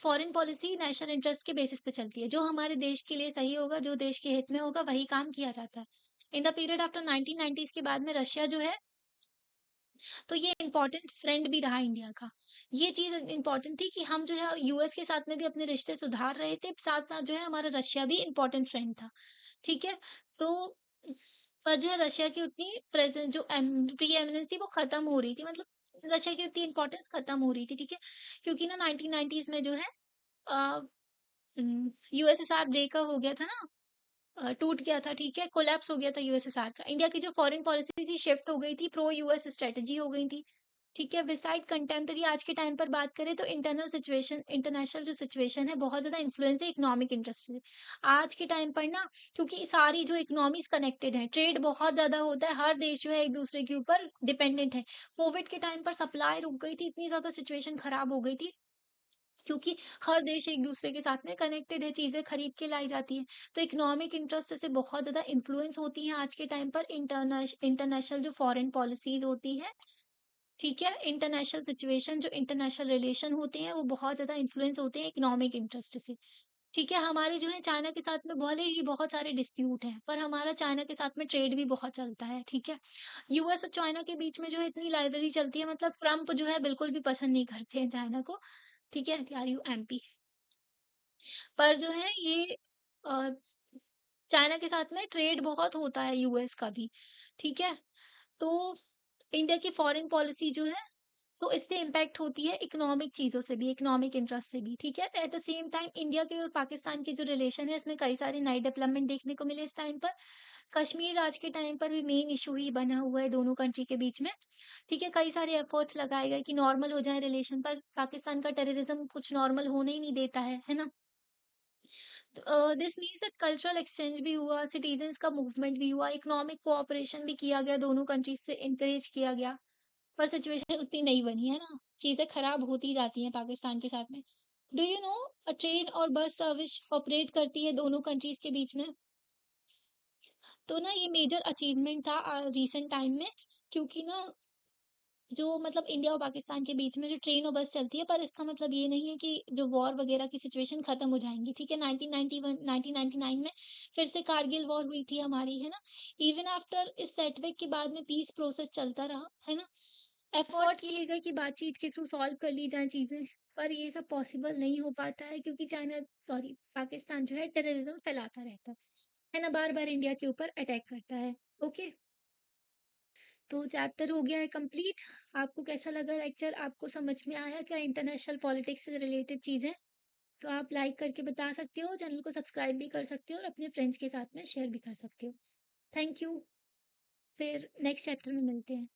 A: फॉरेन पॉलिसी नेशनल इंटरेस्ट के बेसिस पे चलती है, जो हमारे देश के लिए सही होगा, जो देश के हित में होगा वही काम किया जाता है। In the period after 1990s के बाद में रशिया जो है तो ये इम्पोर्टेंट फ्रेंड भी रहा इंडिया का। ये चीज़ इम्पोर्टेंट थी कि हम जो है यूएस के साथ में भी अपने रिश्ते सुधार रहे थे, साथ-साथ जो है हमारा रशिया भी इम्पोर्टेंट फ्रेंड था, ठीक है? तो पर जो है रशिया की उतनी प्रेज़ेंस जो प्रीएमिनेंस थी वो ख़त्म हो रही थी, मतलब रशिया की उतनी इम्पोर्टेंस ख़त्म हो रही थी, ठीक है? क्योंकि ना 1990s में जो है अ, यूएसएसआर ब्रेकअप हो गया था ना, टूट गया था, ठीक है? कोलैप्स हो गया था यूएसएसआर का। इंडिया की जो फॉरेन पॉलिसी थी शिफ्ट हो गई थी, प्रो यूएस स्ट्रैटेजी हो गई थी, ठीक है? बिसाइड कंटेम्परेरी आज के टाइम पर बात करें तो इंटरनेशनल जो सिचुएशन है बहुत ज़्यादा इन्फ्लुएंस है इकोनॉमिक इंटरेस्ट से। आज के टाइम पर ना क्योंकि सारी जो इकोनॉमीज़ कनेक्टेड हैं, ट्रेड बहुत ज़्यादा होता है, हर देश जो है एक-दूसरे के ऊपर डिपेंडेंट है। कोविड के टाइम पर सप्लाई रुक गई थी, इतनी ज़्यादा सिचुएशन खराब हो गई थी क्योंकि हर देश एक-दूसरे के साथ में कनेक्टेड है, चीज़ें खरीद के लाई जाती हैं। तो इकोनॉमिक इंटरेस्ट से बहुत ज़्यादा इन्फ्लुएंस होती हैं आज के टाइम पर इंटरनेशनल जो फॉरेन पॉलिसीज़ होती हैं, ठीक है? इंटरनेशनल सिचुएशन जो इंटरनेशनल रिलेशन होते हैं, वो बहुत ज़्यादा इन्फ्लुएंस होते हैं इकोनॉमिक इंटरेस्ट से, ठीक है? हमारे जो है चाइना के साथ में भले ही बहुत सारे डिस्प्यूट हैं, पर हमारा चाइना के साथ में ट्रेड भी बहुत चलता है, ठीक है? यूएस और चाइना के बीच में जो है इतनी राइवलरी चलती है मतलब ट्रम्प जो है बिल्कुल भी पसंद नहीं करते हैं चाइना को, ठीक है? आर यू एमपी पर जो है ये अ, चाइना के साथ में ट्रेड बहुत होता है यूएस का भी, ठीक है? तो इंडिया की फॉरेन पॉलिसी जो है, तो इससे इम्पैक्ट होती है इकोनॉमिक चीज़ों से भी, इकोनॉमिक इंटरेस्ट से भी, ठीक है? At the same time India के और पाकिस्तान के जो रिलेशन है, इसमें कई सारे नए डेवलपमेंट देखने को मिले इस टाइम पर। कश्मीर आज के टाइम पर भी मेन इश्यू ही बना हुआ है दोनों कंट्री के बीच में, ठीक है? कई सारे एफर्ट्स लगाए गए कि नॉर्मल हो जाए रिलेशन पर पाकिस्तान का टेररिज्म कुछ नॉर्मल होने ही नहीं देता है ना? This means that cultural exchange भी हुआ, सिटीजन्स का मूवमेंट भी हुआ, इकोनॉमिक कोऑपरेशन भी किया गया, दोनों कंट्रीज से एनकरेज किया गया, पर सिचुएशन उतनी नहीं बनी है ना, चीज़ें खराब होती जाती हैं पाकिस्तान के साथ में। डू यू नो ट्रेन और बस सर्विस ऑपरेट करती है दोनों कंट्रीज के बीच में, तो ना ये मेजर अचीवमेंट था रिसेंट टाइम में क्योंकि ना जो मतलब इंडिया और पाकिस्तान के बीच में जो ट्रेन और बस चलती है, पर इसका मतलब ये नहीं है कि जो वॉर वगैरह की सिचुएशन खत्म हो जाएँगी, ठीक है? 1991 1999 में फिर से कारगिल वॉर हुई थी हमारी, है ना? इवन आफ्टर इस सेटबैक के बाद में पीस प्रोसेस चलता रहा, है ना? एफर्ट किए गए कि बातचीत के थ्रू सॉल्व कर ली जाएँ चीज़ें, पर ये सब पॉसिबल नहीं हो पाता है क्योंकि पाकिस्तान जो है टेररिज्म फैलाता रहता है ना? बार-बार इंडिया के ऊपर अटैक करता है। ओके? तो चैप्टर हो गया है कंप्लीट। आपको कैसा लगा लेक्चर? आपको समझ में आया क्या इंटरनेशनल पॉलिटिक्स से रिलेटेड चीज़ें? तो आप लाइक करके बता सकते हो, चैनल को सब्सक्राइब भी कर सकते हो और अपने फ्रेंड्स के साथ में शेयर भी कर सकते हो। Thank you. फिर नेक्स्ट चैप्टर में मिलते हैं।